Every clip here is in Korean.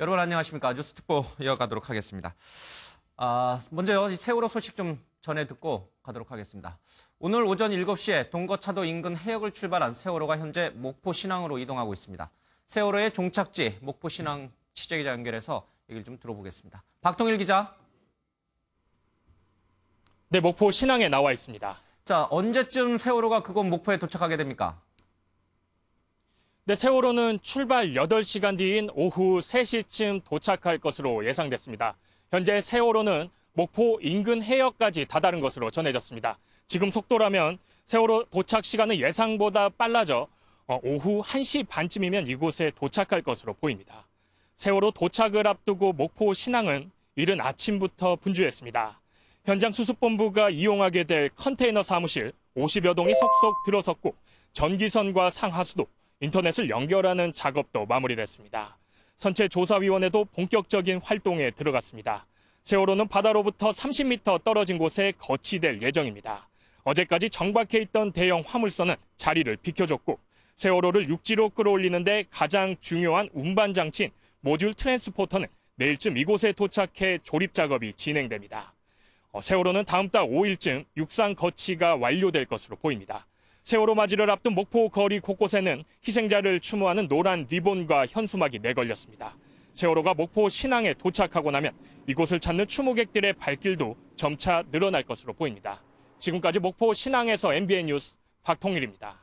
여러분 안녕하십니까. 뉴스특보 이어가도록 하겠습니다. 먼저 이 세월호 소식 좀 전해 듣고 가도록 하겠습니다. 오늘 오전 7시에 동거차도 인근 해역을 출발한 세월호가 현재 목포 신항으로 이동하고 있습니다. 세월호의 종착지 목포 신항 취재기자 연결해서 얘기를 좀 들어보겠습니다. 박통일 기자. 네, 목포 신항에 나와 있습니다. 자, 언제쯤 세월호가 그곳 목포에 도착하게 됩니까? 네, 세월호는 출발 8시간 뒤인 오후 3시쯤 도착할 것으로 예상됐습니다. 현재 세월호는 목포 인근 해역까지 다다른 것으로 전해졌습니다. 지금 속도라면 세월호 도착 시간은 예상보다 빨라져 오후 1시 반쯤이면 이곳에 도착할 것으로 보입니다. 세월호 도착을 앞두고 목포 신항은 이른 아침부터 분주했습니다. 현장 수습본부가 이용하게 될 컨테이너 사무실 50여 동이 속속 들어섰고 전기선과 상하수도, 인터넷을 연결하는 작업도 마무리됐습니다. 선체조사위원회도 본격적인 활동에 들어갔습니다. 세월호는 바다로부터 30m 떨어진 곳에 거치될 예정입니다. 어제까지 정박해 있던 대형 화물선은 자리를 비켜줬고 세월호를 육지로 끌어올리는데 가장 중요한 운반 장치인 모듈 트랜스포터는 내일쯤 이곳에 도착해 조립 작업이 진행됩니다. 세월호는 다음 달 5일쯤 육상 거치가 완료될 것으로 보입니다. 세월호 맞이를 앞둔 목포 거리 곳곳에는 희생자를 추모하는 노란 리본과 현수막이 내걸렸습니다. 세월호가 목포 신항에 도착하고 나면 이곳을 찾는 추모객들의 발길도 점차 늘어날 것으로 보입니다. 지금까지 목포 신항에서 MBN 뉴스 박통일입니다.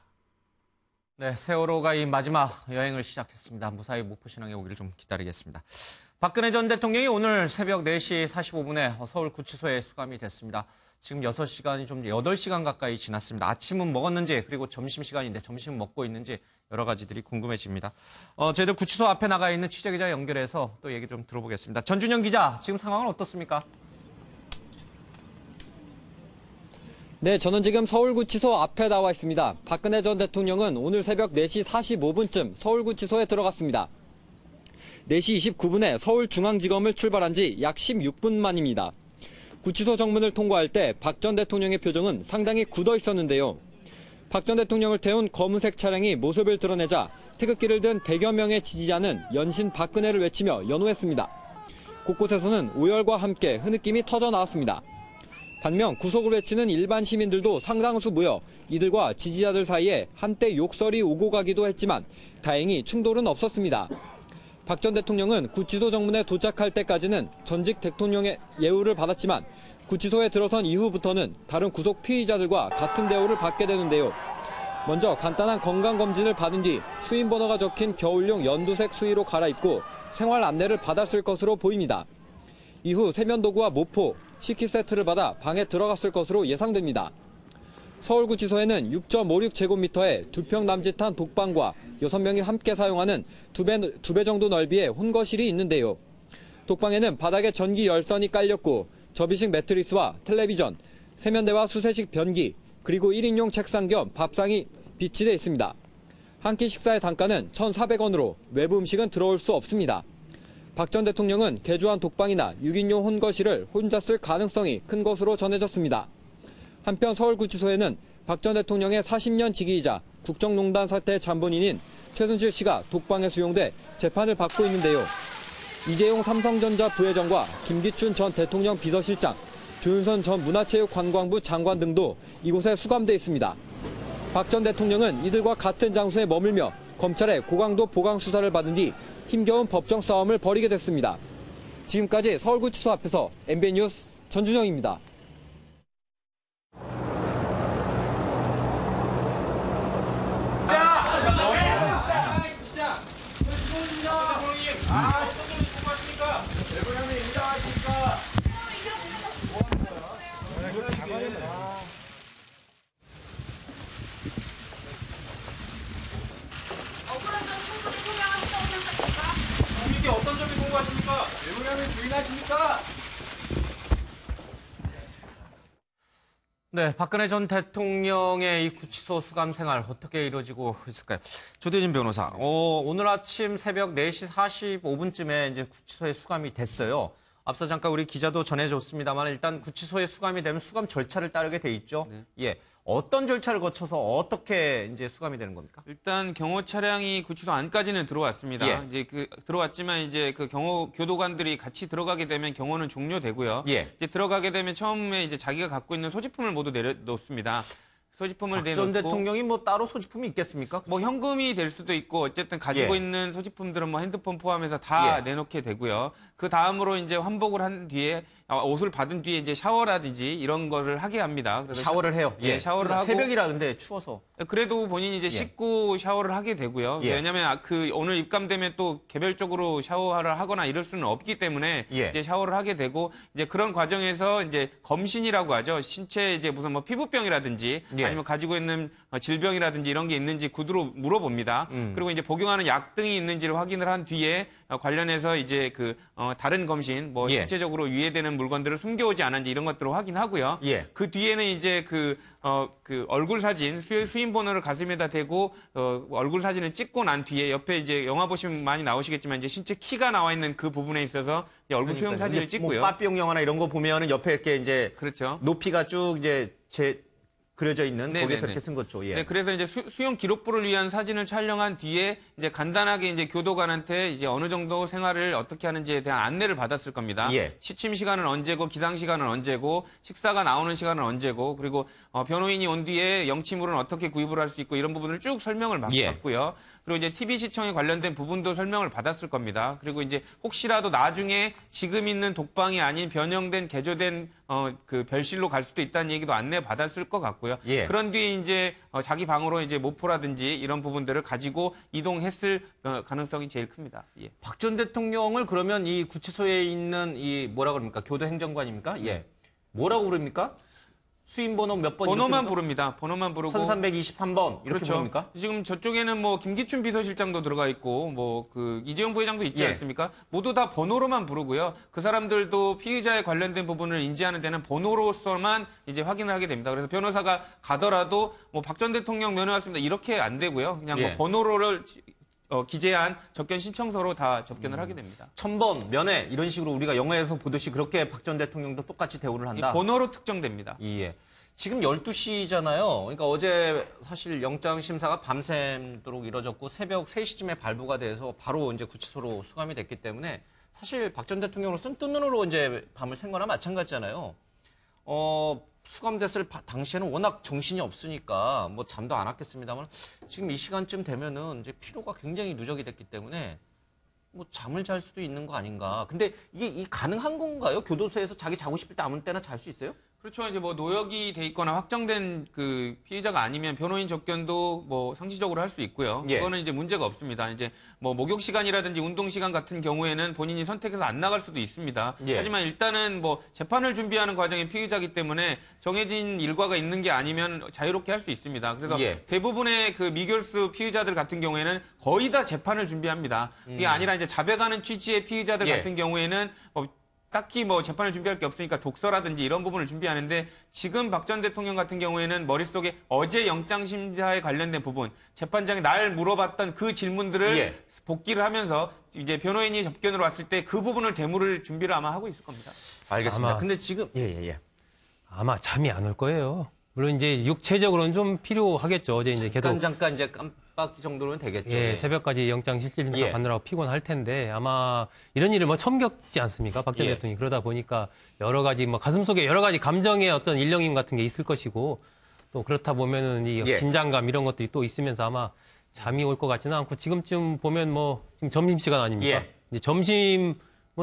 네, 세월호가 이 마지막 여행을 시작했습니다. 무사히 목포 신항에 오기를 좀 기다리겠습니다. 박근혜 전 대통령이 오늘 새벽 4시 45분에 서울 구치소에 수감이 됐습니다. 지금 6시간이 좀 8시간 가까이 지났습니다. 아침은 먹었는지 그리고 점심시간인데 점심 먹고 있는지 여러 가지들이 궁금해집니다. 저희들 구치소 앞에 나가 있는 취재기자 연결해서 또 얘기 좀 들어보겠습니다. 전준영 기자, 지금 상황은 어떻습니까? 네, 저는 지금 서울구치소 앞에 나와 있습니다. 박근혜 전 대통령은 오늘 새벽 4시 45분쯤 서울구치소에 들어갔습니다. 4시 29분에 서울중앙지검을 출발한 지 약 16분 만입니다. 구치소 정문을 통과할 때 박 전 대통령의 표정은 상당히 굳어 있었는데요. 박 전 대통령을 태운 검은색 차량이 모습을 드러내자 태극기를 든 100여 명의 지지자는 연신 박근혜를 외치며 연호했습니다. 곳곳에서는 오열과 함께 흐느낌이 터져 나왔습니다. 반면 구속을 외치는 일반 시민들도 상당수 모여 이들과 지지자들 사이에 한때 욕설이 오고 가기도 했지만 다행히 충돌은 없었습니다. 박 전 대통령은 구치소 정문에 도착할 때까지는 전직 대통령의 예우를 받았지만 구치소에 들어선 이후부터는 다른 구속 피의자들과 같은 대우를 받게 되는데요. 먼저 간단한 건강검진을 받은 뒤 수임번호가 적힌 겨울용 연두색 수의로 갈아입고 생활 안내를 받았을 것으로 보입니다. 이후 세면도구와 모포, 식기세트를 받아 방에 들어갔을 것으로 예상됩니다. 서울구치소에는 6.56제곱미터의 2평 남짓한 독방과 6명이 함께 사용하는 2배 정도 넓이의 혼거실이 있는데요. 독방에는 바닥에 전기 열선이 깔렸고 접이식 매트리스와 텔레비전, 세면대와 수세식 변기, 그리고 1인용 책상 겸 밥상이 비치돼 있습니다. 한 끼 식사의 단가는 1,400원으로 외부 음식은 들어올 수 없습니다. 박 전 대통령은 개조한 독방이나 6인용 혼거실을 혼자 쓸 가능성이 큰 것으로 전해졌습니다. 한편 서울구치소에는 박 전 대통령의 40년 지기이자 국정농단 사태 잠본인인 최순실 씨가 독방에 수용돼 재판을 받고 있는데요. 이재용 삼성전자 부회장과 김기춘 전 대통령 비서실장, 조윤선 전 문화체육관광부 장관 등도 이곳에 수감돼 있습니다. 박 전 대통령은 이들과 같은 장소에 머물며 검찰의 고강도 보강 수사를 받은 뒤 힘겨운 법정 싸움을 벌이게 됐습니다. 지금까지 서울구치소 앞에서 MBN 뉴스 전준영입니다. 국민께 어떤 점이 궁금하십니까? 외무장님 부인하십니까? 네, 박근혜 전 대통령의 이 구치소 수감 생활 어떻게 이루어지고 있을까요? 조대진 변호사, 오늘 아침 새벽 4시 45분쯤에 이제 구치소에 수감이 됐어요. 앞서 잠깐 우리 기자도 전해줬습니다만 일단 구치소에 수감이 되면 수감 절차를 따르게 돼 있죠. 네. 예. 어떤 절차를 거쳐서 어떻게 이제 수감이 되는 겁니까? 일단 경호 차량이 구치소 안까지는 들어왔습니다. 예. 이제 들어왔지만 이제 그 경호 교도관들이 같이 들어가게 되면 경호는 종료되고요. 예. 이제 들어가게 되면 처음에 이제 자기가 갖고 있는 소지품을 모두 내려놓습니다. 소지품을 박 전 내놓고 대통령이 뭐 따로 소지품이 있겠습니까? 뭐 현금이 될 수도 있고 어쨌든 가지고 예. 있는 소지품들은 뭐 핸드폰 포함해서 다 예. 내놓게 되고요. 그 다음으로 이제 환복을 한 뒤에 옷을 받은 뒤에 이제 샤워라든지 이런 거를 하게 합니다. 그래서 샤워를 해요. 예, 샤워를 하고 새벽이라 근데 추워서. 그래도 본인이 이제 씻고 샤워를 하게 되고요. 예. 왜냐하면 오늘 입감되면 또 개별적으로 샤워를 하거나 이럴 수는 없기 때문에 예. 이제 샤워를 하게 되고 이제 그런 과정에서 이제 검신이라고 하죠. 신체 이제 무슨 뭐 피부병이라든지 예. 아니면 가지고 있는 질병이라든지 이런 게 있는지 구두로 물어봅니다. 그리고 이제 복용하는 약 등이 있는지를 확인을 한 뒤에 관련해서 이제 다른 검신 뭐 예. 신체적으로 유해되는 물건들을 숨겨오지 않은지 이런 것들을 확인하고요. 예. 그 뒤에는 이제 그 얼굴 사진, 수인 번호를 가슴에다 대고, 얼굴 사진을 찍고 난 뒤에 옆에 이제 영화 보시면 많이 나오시겠지만 이제 신체 키가 나와 있는 그 부분에 있어서 이제 얼굴 수용 사진을 찍고요. 뭐 빠삐용 영화나 이런 거 보면은 옆에 이렇게 이제 그렇죠. 높이가 쭉 이제 그려져 있는 네네네. 거기서 이렇게 쓴 거죠. 예. 네, 그래서 이제 수용 기록부를 위한 사진을 촬영한 뒤에 이제 간단하게 이제 교도관한테 이제 어느 정도 생활을 어떻게 하는지에 대한 안내를 받았을 겁니다. 예. 취침 시간은 언제고, 기상 시간은 언제고, 식사가 나오는 시간은 언제고, 그리고 변호인이 온 뒤에 영치물은 어떻게 구입을 할 수 있고 이런 부분을 쭉 설명을 예. 받고요. 그리고 이제 TV 시청에 관련된 부분도 설명을 받았을 겁니다. 그리고 이제 혹시라도 나중에 지금 있는 독방이 아닌 변형된 개조된 그 별실로 갈 수도 있다는 얘기도 안내 받았을 것 같고요. 예. 그런 뒤에 이제 자기 방으로 이제 모포라든지 이런 부분들을 가지고 이동했을 가능성이 제일 큽니다. 예. 박 전 대통령을 그러면 이 구치소에 있는 이 뭐라 그럽니까? 교도행정관입니까? 예. 뭐라고 부릅니까? 수임 번호 몇 번? 번호만 부릅니다. 번호만 부르고 1323번 이렇게 그렇죠. 부릅니까? 지금 저쪽에는 뭐 김기춘 비서실장도 들어가 있고 뭐 이재용 부회장도 있지 예. 않습니까? 모두 다 번호로만 부르고요. 그 사람들도 피의자에 관련된 부분을 인지하는 데는 번호로서만 이제 확인을 하게 됩니다. 그래서 변호사가 가더라도 뭐 박 전 대통령 면회 왔습니다. 이렇게 안 되고요. 그냥 예. 뭐 번호를 기재한 접견 신청서로 다 접견을 하게 됩니다. 1000번 면회 이런 식으로 우리가 영화에서 보듯이 그렇게 박 전 대통령도 똑같이 대우를 한다. 번호로 특정됩니다. 예. 지금 12시잖아요. 그러니까 어제 사실 영장 심사가 밤샘도록 이뤄졌고 새벽 3시쯤에 발부가 돼서 바로 이제 구치소로 수감이 됐기 때문에 사실 박 전 대통령으로서는 뜬 눈으로 이제 밤을 샌 거나 마찬가지잖아요. 수감됐을 당시에는 워낙 정신이 없으니까 뭐 잠도 안 왔겠습니다만 지금 이 시간쯤 되면은 이제 피로가 굉장히 누적이 됐기 때문에 뭐 잠을 잘 수도 있는 거 아닌가. 근데 이게 가능한 건가요? 교도소에서 자기 자고 싶을 때 아무 때나 잘 수 있어요? 그렇죠. 이제 뭐 노역이 돼 있거나 확정된 그 피의자가 아니면 변호인 접견도 뭐 상시적으로 할 수 있고요. 예. 그거는 이제 문제가 없습니다. 이제 뭐 목욕 시간이라든지 운동 시간 같은 경우에는 본인이 선택해서 안 나갈 수도 있습니다. 예. 하지만 일단은 뭐 재판을 준비하는 과정에 피의자이기 때문에 정해진 일과가 있는 게 아니면 자유롭게 할 수 있습니다. 그래서 예. 대부분의 그 미결수 피의자들 같은 경우에는 거의 다 재판을 준비합니다. 이게 아니라 이제 자백하는 취지의 피의자들 예. 같은 경우에는 딱히 뭐 재판을 준비할 게 없으니까 독서라든지 이런 부분을 준비하는데 지금 박 전 대통령 같은 경우에는 머릿속에 어제 영장심사에 관련된 부분, 재판장이 날 물어봤던 그 질문들을 예. 복기를 하면서 이제 변호인이 접견으로 왔을 때 그 부분을 대물을 준비를 아마 하고 있을 겁니다. 알겠습니다. 아마- 근데 지금 예. 아마 잠이 안 올 거예요. 물론 이제 육체적으로는 좀 필요하겠죠. 어제 이제 계속 잠깐 이제 깜빡 정도는 되겠죠. 예, 새벽까지 영장 실질심사 예. 받느라고 피곤할 텐데 아마 이런 일을 뭐 처음 겪지 않습니까? 박 전 예. 대통령이 그러다 보니까 여러 가지 뭐 가슴속에 여러 가지 감정의 어떤 일령임 같은 게 있을 것이고 또 그렇다 보면은 이 예. 긴장감 이런 것들이 또 있으면서 아마 잠이 올 것 같지는 않고 지금쯤 보면 뭐 지금 점심시간 아닙니까? 예. 이제 점심을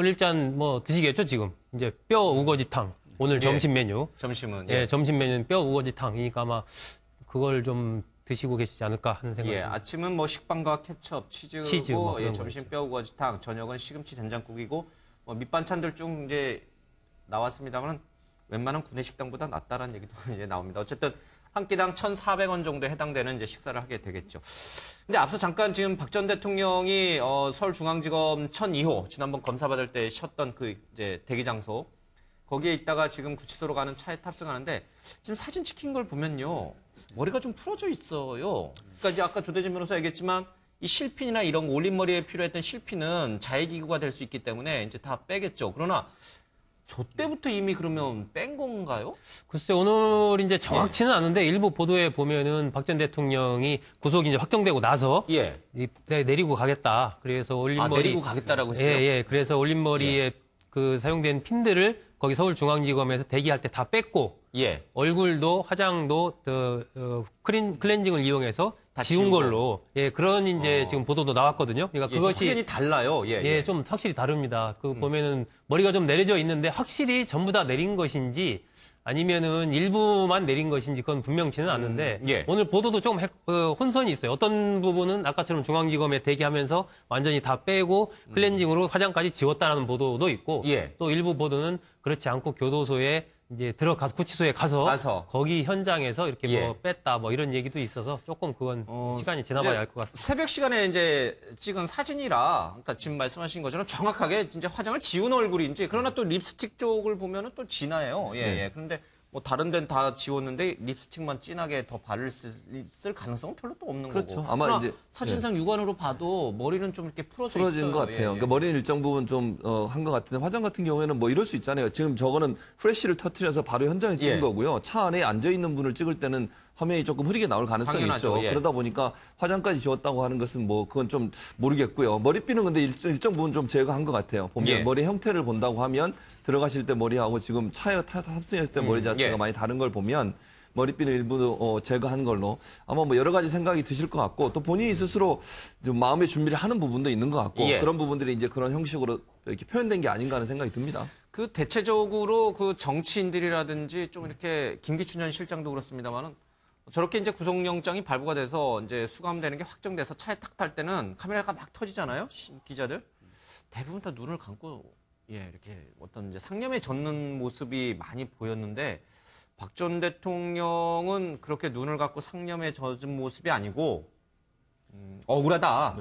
일단 뭐 드시겠죠, 지금. 이제 뼈 우거지탕. 오늘 점심 메뉴. 점심은 예, 점심 메뉴는 뼈 우거지탕이니까 아마 그걸 좀 드시고 계시지 않을까 하는 생각이 예, 듭니다. 아침은 뭐 식빵과 케첩, 치즈고 치즈 뭐 그런 점심 뼈우거지탕, 저녁은 시금치 된장국이고 뭐 밑반찬들 쭉 이제 나왔습니다만 웬만한 구내 식당보다 낫다라는 얘기도 이제 나옵니다. 어쨌든 한 끼당 1,400원 정도에 해당되는 이제 식사를 하게 되겠죠. 근데 앞서 잠깐 지금 박 전 대통령이 서울중앙지검 1002호 지난번 검사 받을 때 쉬었던 그 이제 대기 장소 거기에 있다가 지금 구치소로 가는 차에 탑승하는데 지금 사진 찍힌 걸 보면요. 머리가 좀 풀어져 있어요. 그러니까 이제 아까 조대진 변호사 얘기했지만 이 실핀이나 이런 올림머리에 필요했던 실핀은 자해기구가 될 수 있기 때문에 이제 다 빼겠죠. 그러나 저 때부터 이미 그러면 뺀 건가요? 글쎄 오늘 이제 정확치는 않은데 일부 보도에 보면은 박 전 대통령이 구속이 이제 확정되고 나서 예. 내리고 가겠다. 그래서 올림머리 내리고 가겠다라고 했어요. 예. 그래서 올림머리에 그 사용된 핀들을 거기 서울중앙지검에서 대기할 때 다 뺐고 예. 얼굴도 화장도 클렌징을 이용해서 다 지운 지우고. 걸로 그런 이제 지금 보도도 나왔거든요. 그러니까 예, 그것이 확연히 달라요. 예. 좀 확실히 다릅니다. 그 보면은 머리가 좀 내려져 있는데 확실히 전부 다 내린 것인지 아니면은 일부만 내린 것인지 그건 분명치는 않은데 예. 오늘 보도도 조금 혼선이 있어요. 어떤 부분은 아까처럼 중앙지검에 대기하면서 완전히 다 빼고 클렌징으로 화장까지 지웠다라는 보도도 있고 예. 또 일부 보도는 그렇지 않고 교도소에 이제 들어가서 구치소에 가서 거기 현장에서 이렇게 예. 뭐 뺐다 뭐 이런 얘기도 있어서 조금 그건 시간이 지나봐야 알 것 같습니다. 새벽 시간에 이제 찍은 사진이라, 그러니까 지금 말씀하신 것처럼 정확하게 이제 화장을 지운 얼굴인지, 그러나 또 립스틱 쪽을 보면은 또 진해요. 예. 그런데 뭐 다른 데는 다 지웠는데 립스틱만 진하게 더 쓸 가능성은 별로 또 없는 그렇죠. 거고. 아마 그러나 이제 사진상 육안으로 봐도 머리는 좀 이렇게 풀어진 것 같아요. 그러니까 머리는 일정 부분 좀 한 것 같은데 화장 같은 경우에는 뭐 이럴 수 있잖아요. 지금 저거는 프레쉬를 터트려서 바로 현장에 찍은 예. 거고요. 차 안에 앉아 있는 분을 찍을 때는 화면이 조금 흐리게 나올 가능성이 당연하죠. 있죠. 예. 그러다 보니까 화장까지 지웠다고 하는 것은 뭐 그건 좀 모르겠고요. 머리핀은 근데 일정 부분 좀 제거한 것 같아요. 보면 예. 머리 형태를 본다고 하면 들어가실 때 머리하고 지금 차에 탑승했을 때 머리 자체가 예. 많이 다른 걸 보면 머리핀을 일부 제거한 걸로 아마 뭐 여러 가지 생각이 드실 것 같고 또 본인이 스스로 좀 마음의 준비를 하는 부분도 있는 것 같고 예. 그런 부분들이 이제 그런 형식으로 이렇게 표현된 게 아닌가 하는 생각이 듭니다. 그 대체적으로 그 정치인들이라든지 좀 이렇게 김기춘 전 실장도 그렇습니다만은 저렇게 이제 구속영장이 발부가 돼서 이제 수감되는 게 확정돼서 차에 탁 탈 때는 카메라가 막 터지잖아요. 기자들. 대부분 다 눈을 감고 이렇게 어떤 이제 상념에 젖는 모습이 많이 보였는데 박 전 대통령은 그렇게 눈을 감고 상념에 젖은 모습이 아니고 억울하다.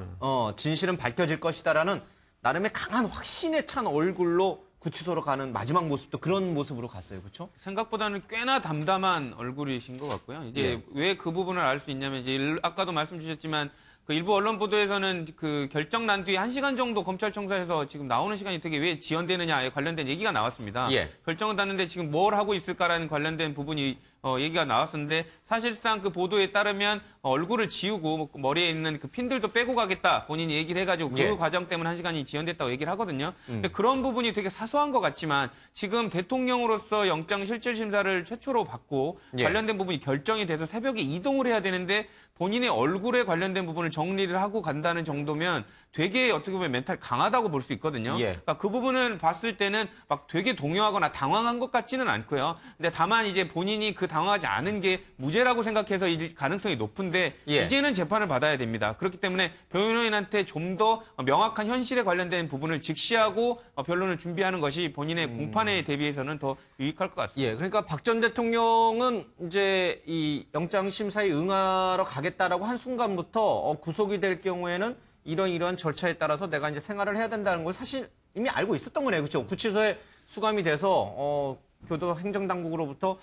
진실은 밝혀질 것이다라는 나름의 강한 확신에 찬 얼굴로 구치소로 가는 마지막 모습도 그런 모습으로 갔어요. 그렇죠? 생각보다는 꽤나 담담한 얼굴이신 것 같고요. 이제 왜 그 부분을 알 수 있냐면 이제 아까도 말씀 주셨지만 그 일부 언론 보도에서는 그 결정 난 뒤에 1시간 정도 검찰청사에서 지금 나오는 시간이 되게 왜 지연되느냐에 관련된 얘기가 나왔습니다. 예. 결정은 났는데 지금 뭘 하고 있을까라는 관련된 부분이 얘기가 나왔었는데 사실상 그 보도에 따르면 얼굴을 지우고 머리에 있는 그 핀들도 빼고 가겠다 본인이 얘기를 해가지고 그 과정 때문에 1시간이 지연됐다고 얘기를 하거든요. 근데 그런 부분이 되게 사소한 것 같지만 지금 대통령으로서 영장실질심사를 최초로 받고 관련된 부분이 결정이 돼서 새벽에 이동을 해야 되는데 본인의 얼굴에 관련된 부분을 정리를 하고 간다는 정도면 되게 어떻게 보면 멘탈 강하다고 볼 수 있거든요. 그러니까 그 부분을 봤을 때는 막 되게 동요하거나 당황한 것 같지는 않고요. 근데 다만 이제 본인이 그 당황하지 않은 게 무죄라고 생각해서 일 가능성이 높은데 이제는 재판을 받아야 됩니다. 그렇기 때문에 변호인한테 좀 더 명확한 현실에 관련된 부분을 직시하고 변론을 준비하는 것이 본인의 공판에 대비해서는 더 유익할 것 같습니다. 그러니까 박 전 대통령은 이제 이 영장 심사에 응하러 가겠다라고 한 순간부터 구속이 될 경우에는 이러한 절차에 따라서 내가 이제 생활을 해야 된다는 걸 사실 이미 알고 있었던 거네요. 그렇죠? 구치소에 수감이 돼서 교도 행정당국으로부터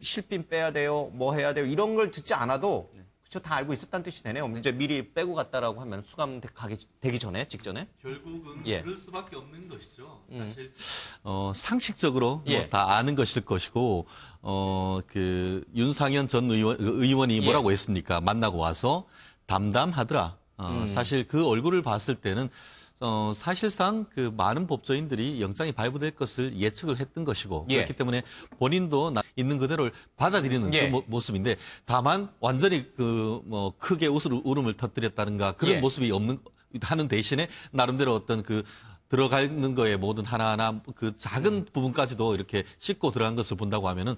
실핀 빼야 돼요, 뭐 해야 돼요 이런 걸 듣지 않아도 그렇죠? 다 알고 있었다는 뜻이 되네요. 이제 미리 빼고 갔다라고 하면 수감되기 전에 직전에 결국은 그럴 수밖에 없는 것이죠. 사실 상식적으로 예. 다 아는 것일 것이고 그 윤상현 전 의원이 뭐라고 했습니까? 만나고 와서 담담하더라. 사실 그 얼굴을 봤을 때는 사실상 그 많은 법조인들이 영장이 발부될 것을 예측을 했던 것이고 그렇기 때문에 본인도 있는 그대로 받아들이는 그 모습인데 다만 완전히 그 뭐 크게 울음을 터뜨렸다든가 그런 모습이 없는 하는 대신에 나름대로 어떤 그 들어가는 거에 모든 하나하나 그 작은 부분까지도 이렇게 씻고 들어간 것을 본다고 하면은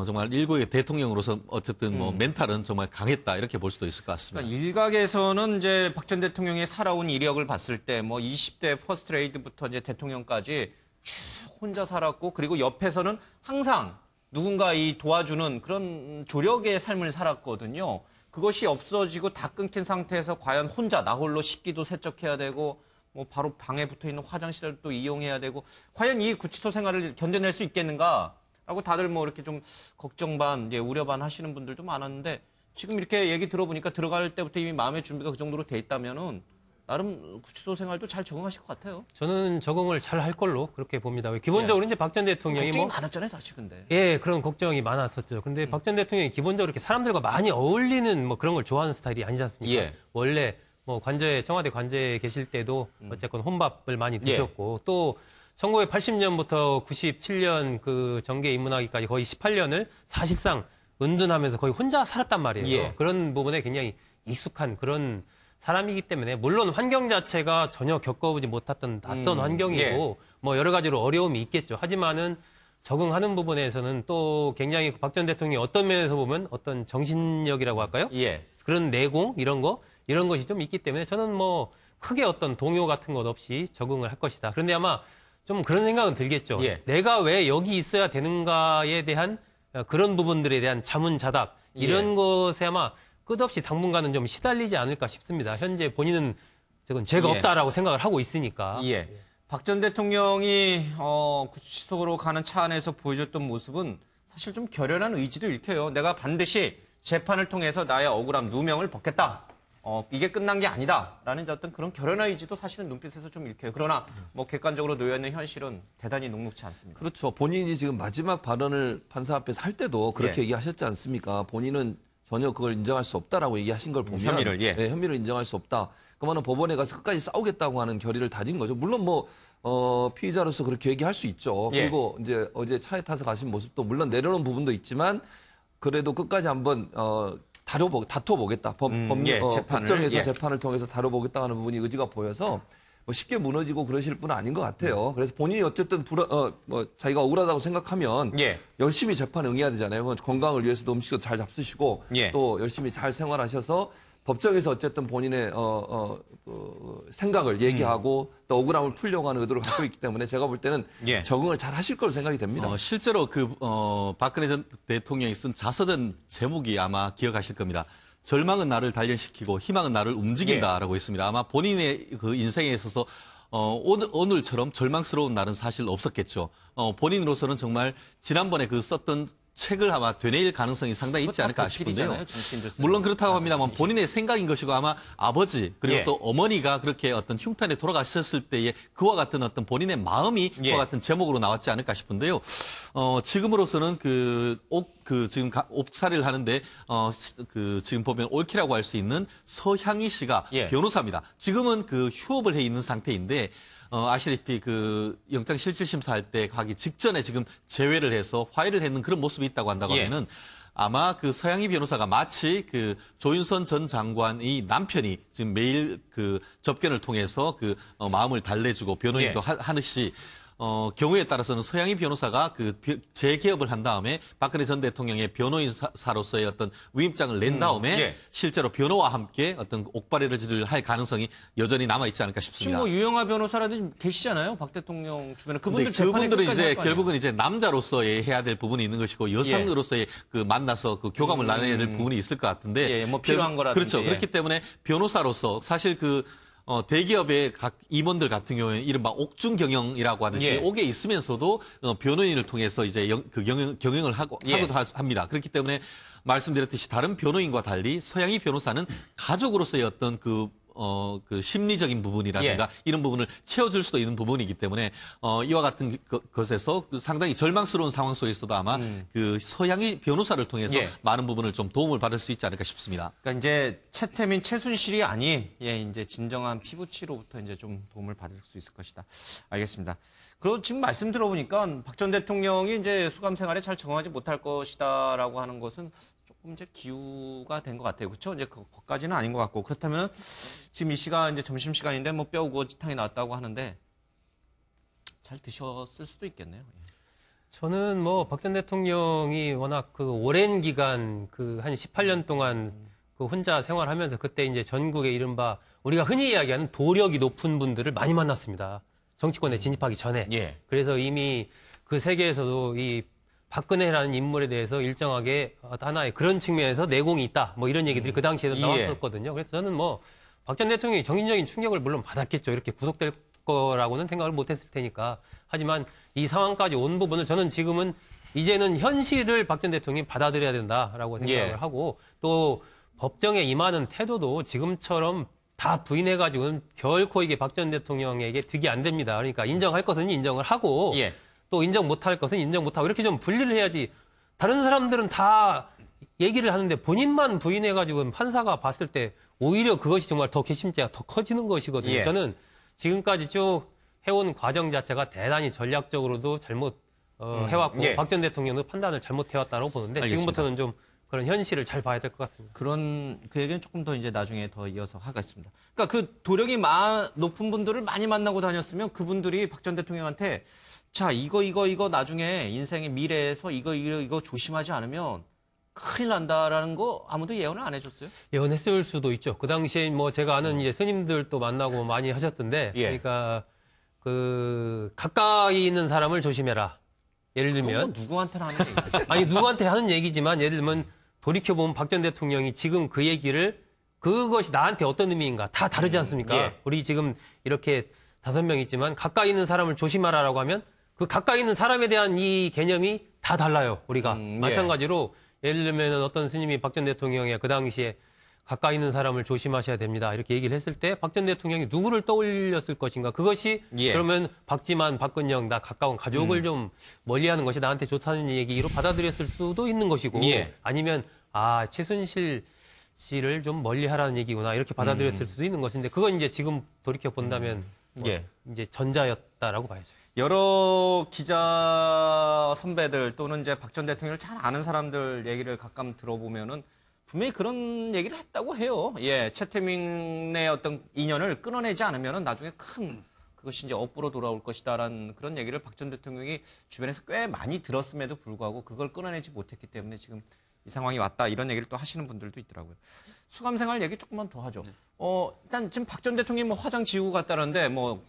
정말 일국의 대통령으로서 어쨌든 뭐 멘탈은 정말 강했다 이렇게 볼 수도 있을 것 같습니다. 그러니까 일각에서는 이제 박 전 대통령의 살아온 이력을 봤을 때 뭐 20대 퍼스트레이드부터 이제 대통령까지 쭉 혼자 살았고 그리고 옆에서는 항상 누군가 이 도와주는 그런 조력의 삶을 살았거든요. 그것이 없어지고 다 끊긴 상태에서 과연 혼자 나 홀로 식기도 세척해야 되고 뭐 바로 방에 붙어 있는 화장실을 또 이용해야 되고 과연 이 구치소 생활을 견뎌낼 수 있겠는가? 라고 다들 뭐 이렇게 좀 걱정 반, 우려 반 하시는 분들도 많았는데 지금 이렇게 얘기 들어보니까 들어갈 때부터 이미 마음의 준비가 그 정도로 돼 있다면은 나름 구치소 생활도 잘 적응하실 것 같아요. 저는 적응을 잘 할 걸로 그렇게 봅니다. 기본적으로 이제 박 전 대통령이 걱정이 많았잖아요, 사실 근데. 예, 그런 걱정이 많았었죠. 근데 박 전 대통령이 기본적으로 이렇게 사람들과 많이 어울리는 뭐 그런 걸 좋아하는 스타일이 아니지 않습니까? 예. 원래 뭐 청와대 관저에 계실 때도 어쨌건 혼밥을 많이 드셨고 또 1980년부터 97년 그 정계에 입문하기까지 거의 18년을 사실상 은둔하면서 거의 혼자 살았단 말이에요. 예. 그런 부분에 굉장히 익숙한 그런 사람이기 때문에 물론 환경 자체가 전혀 겪어보지 못했던 낯선 환경이고 뭐 여러 가지로 어려움이 있겠죠. 하지만은 적응하는 부분에서는 또 굉장히 박 전 대통령이 어떤 면에서 보면 어떤 정신력이라고 할까요? 예. 그런 내공 이런 것이 좀 있기 때문에 저는 뭐 크게 어떤 동요 같은 것 없이 적응을 할 것이다. 그런데 아마 좀 그런 생각은 들겠죠. 예. 내가 왜 여기 있어야 되는가에 대한 그런 부분들에 대한 자문자답 이런 것에 아마 끝없이 당분간은 좀 시달리지 않을까 싶습니다. 현재 본인은 저건 죄가 없다라고 생각을 하고 있으니까. 예. 박 전 대통령이 구치소로 가는 차 안에서 보여줬던 모습은 사실 좀 결연한 의지도 읽혀요. 내가 반드시 재판을 통해서 나의 억울함, 누명을 벗겠다. 이게 끝난 게 아니다라는 어떤 그런 결연한 의지도 사실은 눈빛에서 좀 읽혀요. 그러나 뭐 객관적으로 놓여 있는 현실은 대단히 녹록지 않습니다. 그렇죠. 본인이 지금 마지막 발언을 판사 앞에서 할 때도 그렇게 얘기하셨지 않습니까? 본인은 전혀 그걸 인정할 수 없다라고 얘기하신 걸 보면 혐의를, 네, 혐의를 인정할 수 없다. 그러면 법원에 가서 끝까지 싸우겠다고 하는 결의를 다진 거죠. 물론 뭐 피의자로서 그렇게 얘기할 수 있죠. 그리고 이제 어제 차에 타서 가신 모습도 물론 내려놓은 부분도 있지만 그래도 끝까지 한번 다투어보겠다. 법정에서 재판을 통해서 다뤄보겠다 하는 부분이 의지가 보여서 뭐 쉽게 무너지고 그러실 분은 아닌 것 같아요. 그래서 본인이 어쨌든 자기가 억울하다고 생각하면 열심히 재판에 응해야 되잖아요. 건강을 위해서도 음식도 잘 잡수시고 또 열심히 잘 생활하셔서 법정에서 어쨌든 본인의 생각을 얘기하고 또 억울함을 풀려고 하는 의도를 갖고 있기 때문에 제가 볼 때는 적응을 잘 하실 거로 생각이 됩니다. 실제로 박근혜 전 대통령이 쓴 자서전 제목이 아마 기억하실 겁니다. 절망은 나를 단련시키고 희망은 나를 움직인다라고 했습니다. 아마 본인의 그 인생에 있어서 오늘처럼 절망스러운 날은 사실 없었겠죠. 본인으로서는 정말 지난번에 썼던 책을 아마 되뇌일 가능성이 상당히 있지 않을까 싶은데요. 물론 그렇다고 합니다만 본인의 생각인 것이고 아마 아버지 그리고 또 어머니가 그렇게 어떤 흉탄에 돌아가셨을 때에 그와 같은 어떤 본인의 마음이 그와 같은 제목으로 나왔지 않을까 싶은데요. 지금으로서는 지금 옥살이를 하는데 지금 보면 옳기라고 할 수 있는 서향희 씨가 변호사입니다. 지금은 휴업을 해 있는 상태인데 아시다시피 영장실질심사할 때 가기 직전에 지금 재회를 해서 화해를 했는 그런 모습이 있다고 한다고 하면은 아마 서향희 변호사가 마치 조윤선 전 장관의 남편이 지금 매일 접견을 통해서 마음을 달래주고 변호인도 하듯이 경우에 따라서는 서향희 변호사가 재개업을 한 다음에 박근혜 전 대통령의 변호인사로서의 어떤 위임장을 낸 다음에 실제로 변호와 함께 어떤 옥발회를 할 가능성이 여전히 남아있지 않을까 싶습니다. 지금 뭐 유영하 변호사라든지 계시잖아요. 박 대통령 주변에. 그분들은 이제 결국은 이제 남자로서의 해야 될 부분이 있는 것이고 여성으로서의 만나서 교감을 나눠야 될 부분이 있을 것 같은데. 뭐 필요한 거라든지. 그렇죠. 그렇기 때문에 변호사로서 사실 대기업의 각 임원들 같은 경우에는 이른바 옥중 경영이라고 하듯이 옥에 있으면서도 변호인을 통해서 이제 경영을 하고도 합니다. 그렇기 때문에 말씀드렸듯이 다른 변호인과 달리 서향희 변호사는 가족으로서의 어떤 심리적인 부분이라든가 이런 부분을 채워줄 수도 있는 부분이기 때문에 이와 같은 것에서 상당히 절망스러운 상황 속에서도 아마 서향희 변호사를 통해서 많은 부분을 좀 도움을 받을 수 있지 않을까 싶습니다. 그러니까 이제 채태민, 최순실이 아닌 이제 진정한 피부치로부터 이제 좀 도움을 받을 수 있을 것이다. 알겠습니다. 그리고 지금 말씀 들어보니까 박 전 대통령이 이제 수감 생활에 잘 적응하지 못할 것이다라고 하는 것은 조금 이제 기우가 된 것 같아요. 그렇죠? 이제 그것까지는 아닌 것 같고. 그렇다면 지금 이 시간 이제 점심시간인데 뭐 뼈 우거지탕이 나왔다고 하는데 잘 드셨을 수도 있겠네요. 저는 뭐 박 전 대통령이 워낙 오랜 기간 한 18년 동안 혼자 생활하면서 그때 이제 전국의 이른바 우리가 흔히 이야기하는 도력이 높은 분들을 많이 만났습니다. 정치권에 진입하기 전에. 그래서 이미 그 세계에서도 이 박근혜라는 인물에 대해서 일정하게 하나의 그런 측면에서 내공이 있다. 뭐 이런 얘기들이 그 당시에도 나왔었거든요. 그래서 저는 뭐 박 전 대통령이 정신적인 충격을 물론 받았겠죠. 이렇게 구속될 거라고는 생각을 못했을 테니까. 하지만 이 상황까지 온 부분을 저는 지금은 이제는 현실을 박 전 대통령이 받아들여야 된다라고 생각을 예. 하고 또 법정에 임하는 태도도 지금처럼 다 부인해가지고는 결코 이게 박 전 대통령에게 득이 안 됩니다. 그러니까 인정할 것은 인정을 하고 예. 또 인정 못할 것은 인정 못하고 이렇게 좀 분리를 해야지. 다른 사람들은 다 얘기를 하는데 본인만 부인해가지고 판사가 봤을 때 오히려 그것이 정말 더 괘씸죄가 더 커지는 것이거든요. 예. 저는 지금까지 쭉 해온 과정 자체가 대단히 전략적으로도 잘못 해왔고 예. 박 전 대통령도 판단을 잘못해왔다고 보는데 알겠습니다. 지금부터는 좀 그런 현실을 잘 봐야 될 것 같습니다. 그런 그 얘기는 조금 더 이제 나중에 더 이어서 하겠습니다. 그러니까 그 도력이 높은 분들을 많이 만나고 다녔으면 그분들이 박 전 대통령한테 자 이거 나중에 인생의 미래에서 이거 조심하지 않으면 큰일 난다라는 거 아무도 예언을 안 해줬어요? 예언했을 수도 있죠. 그 당시에 뭐 제가 아는 이제 스님들도 만나고 많이 하셨던데, 예. 그러니까 그 가까이 있는 사람을 조심해라. 예를 그건 뭐 들면 누구한테나 하는 얘기죠. 아니 누구한테 하는 얘기지만 예를 들면 돌이켜 보면 박 전 대통령이 지금 그 얘기를 그것이 나한테 어떤 의미인가 다 다르지 않습니까? 예. 우리 지금 이렇게 5명 있지만 가까이 있는 사람을 조심하라라고 하면 그 가까이 있는 사람에 대한 이 개념이 다 달라요. 우리가 예. 마찬가지로 예를 들면 어떤 스님이 박 전 대통령의 그 당시에 가까이 있는 사람을 조심하셔야 됩니다. 이렇게 얘기를 했을 때 박 전 대통령이 누구를 떠올렸을 것인가? 그것이 예. 그러면 박지만, 박근영, 나 가까운 가족을 좀 멀리하는 것이 나한테 좋다는 얘기로 받아들였을 수도 있는 것이고 예. 아니면 아 최순실 씨를 좀 멀리하라는 얘기구나 이렇게 받아들였을 수도 있는 것인데 그건 이제 지금 돌이켜 본다면 뭐 예. 이제 전자였다라고 봐야죠. 여러 기자 선배들 또는 이제 박 전 대통령을 잘 아는 사람들 얘기를 가끔 들어보면은 분명히 그런 얘기를 했다고 해요. 예, 최태민의 어떤 인연을 끊어내지 않으면은 나중에 큰 그것이 이제 업보로 돌아올 것이다라는 그런 얘기를 박 전 대통령이 주변에서 꽤 많이 들었음에도 불구하고 그걸 끊어내지 못했기 때문에 지금 이 상황이 왔다 이런 얘기를 또 하시는 분들도 있더라고요. 수감 생활 얘기 조금만 더 하죠. 일단 지금 박 전 대통령이 뭐 화장 지우고 갔다는데 뭐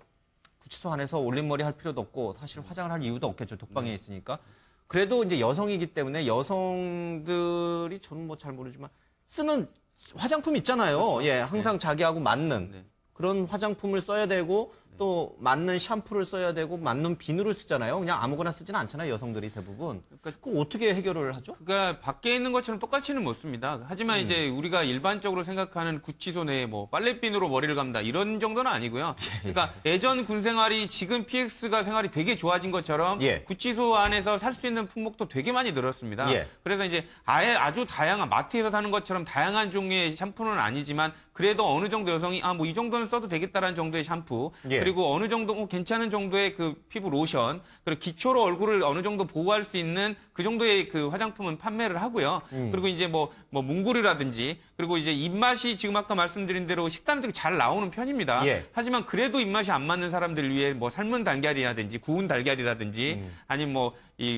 구치소 안에서 올림머리 할 필요도 없고 사실 화장을 할 이유도 없겠죠. 독방에 있으니까. 그래도 이제 여성이기 때문에 여성들이 저는 뭐 잘 모르지만 쓰는 화장품 있잖아요. 그렇죠. 예, 항상 자기하고 맞는 네. 그런 화장품을 써야 되고 또 맞는 샴푸를 써야 되고 맞는 비누를 쓰잖아요. 그냥 아무거나 쓰지는 않잖아요. 여성들이 대부분. 그러니까 그거 어떻게 해결을 하죠? 그러니까 밖에 있는 것처럼 똑같이는 못 씁니다. 하지만 이제 우리가 일반적으로 생각하는 구치소 내에 뭐 빨래비누로 머리를 감다 이런 정도는 아니고요. 그러니까 예전 군 생활이 지금 PX가 생활이 되게 좋아진 것처럼 예. 구치소 안에서 살 수 있는 품목도 되게 많이 늘었습니다. 예. 그래서 이제 아예 아주 다양한 마트에서 사는 것처럼 다양한 종류의 샴푸는 아니지만 그래도 어느 정도 여성이 뭐 이 정도는 써도 되겠다라는 정도의 샴푸 예. 그리고 어느 정도 괜찮은 정도의 그 피부 로션 그리고 기초로 얼굴을 어느 정도 보호할 수 있는 그 정도의 그 화장품은 판매를 하고요. 그리고 이제 뭐 문구류라든지 그리고 이제 입맛이 지금 아까 말씀드린 대로 식단은 되게 잘 나오는 편입니다. 예. 하지만 그래도 입맛이 안 맞는 사람들 위해 뭐 삶은 달걀이라든지 구운 달걀이라든지 아니면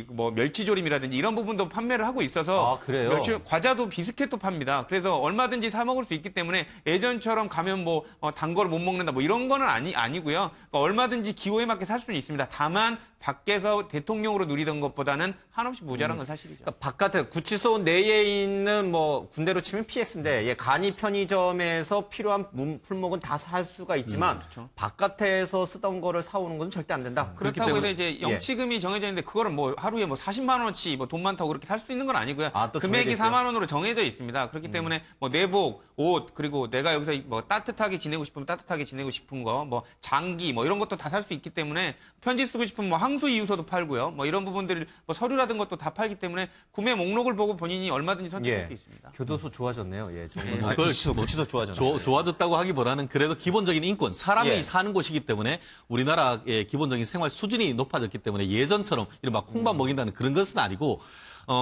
뭐 멸치조림이라든지 이런 부분도 판매를 하고 있어서 아, 그래요? 과자도 비스켓도 팝니다. 그래서 얼마든지 사 먹을 수 있기 때문에 예전처럼 가면 뭐 단 거를 못 먹는다 뭐 이런 거는 아니고요. 그러니까 얼마든지 기호에 맞게 살 수는 있습니다. 다만 밖에서 대통령으로 누리던 것보다는 한없이 모자란 건 사실이죠. 그러니까 바깥에 구치소 내에 있는 뭐 군대로 치면 PX인데 예, 간이 편의점에서 필요한 품목은 다 살 수가 있지만 그렇죠. 바깥에서 쓰던 거를 사오는 건 절대 안 된다. 그렇다고 해서 이제 영치금이 정해져 있는데 그거를 뭐 하루에 뭐 40만 원어치 뭐 돈 많다고 그렇게 살 수 있는 건 아니고요. 아, 또 금액이 정해져 있어요? 4만 원으로 정해져 있습니다. 그렇기 때문에 뭐 내복, 옷 그리고 내가 여기서 뭐 따뜻하게 지내고 싶으면 따뜻하게 지내고 싶은 거, 뭐 장기 뭐 이런 것도 다 살 수 있기 때문에 편지 쓰고 싶으면 뭐 항수 이유서도 팔고요. 뭐 이런 부분들 뭐 서류라든 것도 다 팔기 때문에 구매 목록을 보고 본인이 얼마든지 선택할 예. 수 있습니다. 교도소 좋아졌네요. 예, 그걸 구치소 좋아졌네요. 좋아졌다고 하기보다는 그래도 기본적인 인권, 사람이 예. 사는 곳이기 때문에 우리나라의 기본적인 생활 수준이 높아졌기 때문에 예전처럼 이른바 콩밥 먹인다는 그런 것은 아니고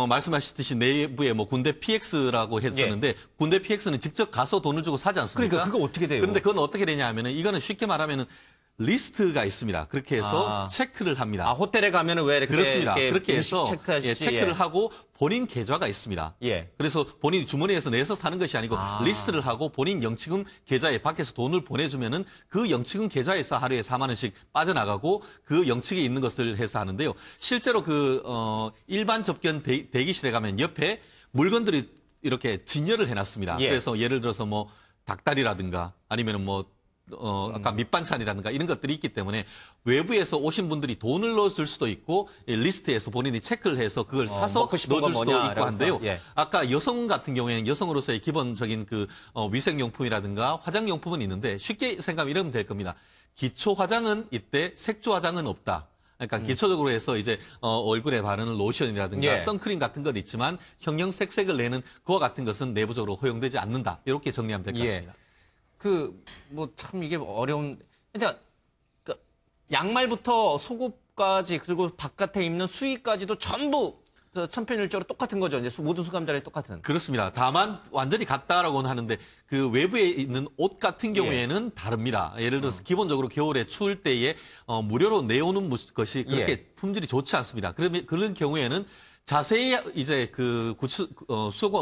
말씀하셨듯이 내부에 뭐 군대 PX라고 했었는데 군대 PX는 직접 가서 돈을 주고 사지 않습니까? 그러니까 그거 어떻게 돼요? 그런데 그건 어떻게 되냐 하면은 이거는 쉽게 말하면은 리스트가 있습니다. 그렇게 해서 체크를 합니다. 아, 호텔에 가면은 왜 이렇게 그렇습니다. 이렇게 그렇게 해서 음식 체크하시지? 체크를 예. 하고 본인 계좌가 있습니다. 예. 그래서 본인이 주머니에서 내서 사는 것이 아니고 리스트를 하고 본인 영치금 계좌에 밖에서 돈을 보내주면은 그 영치금 계좌에서 하루에 4만 원씩 빠져나가고 그 영치기에 있는 것을 해서 하는데요. 실제로 일반 접견 대기실에 가면 옆에 물건들이 이렇게 진열을 해놨습니다. 예. 그래서 예를 들어서 뭐 닭다리라든가 아니면은 뭐 아까 밑반찬이라든가 이런 것들이 있기 때문에 외부에서 오신 분들이 돈을 넣어줄 수도 있고 리스트에서 본인이 체크를 해서 그걸 사서 먹고 싶은 건 넣어줄 수도 뭐냐, 있고 한데요. 예. 아까 여성 같은 경우에는 여성으로서의 기본적인 그 위생용품이라든가 화장용품은 있는데 쉽게 생각하면 이러면 될 겁니다. 기초 화장은 있대, 색조 화장은 없다. 그러니까 기초적으로 해서 이제 얼굴에 바르는 로션이라든가 예. 선크림 같은 건 있지만 형형색색을 내는 그와 같은 것은 내부적으로 허용되지 않는다. 이렇게 정리하면 될 것 같습니다. 뭐 참 이게 어려운. 근데 그 양말부터 속옷까지 그리고 바깥에 입는 수의까지도 전부 그 천편일조로 똑같은 거죠. 이제 모든 수감 자리 똑같은. 그렇습니다. 다만 완전히 같다라고는 하는데 그 외부에 있는 옷 같은 경우에는 다릅니다. 예를 들어서 기본적으로 겨울에 추울 때에 무료로 내오는 것이 그렇게 품질이 좋지 않습니다. 그런 경우에는 자세히 이제 그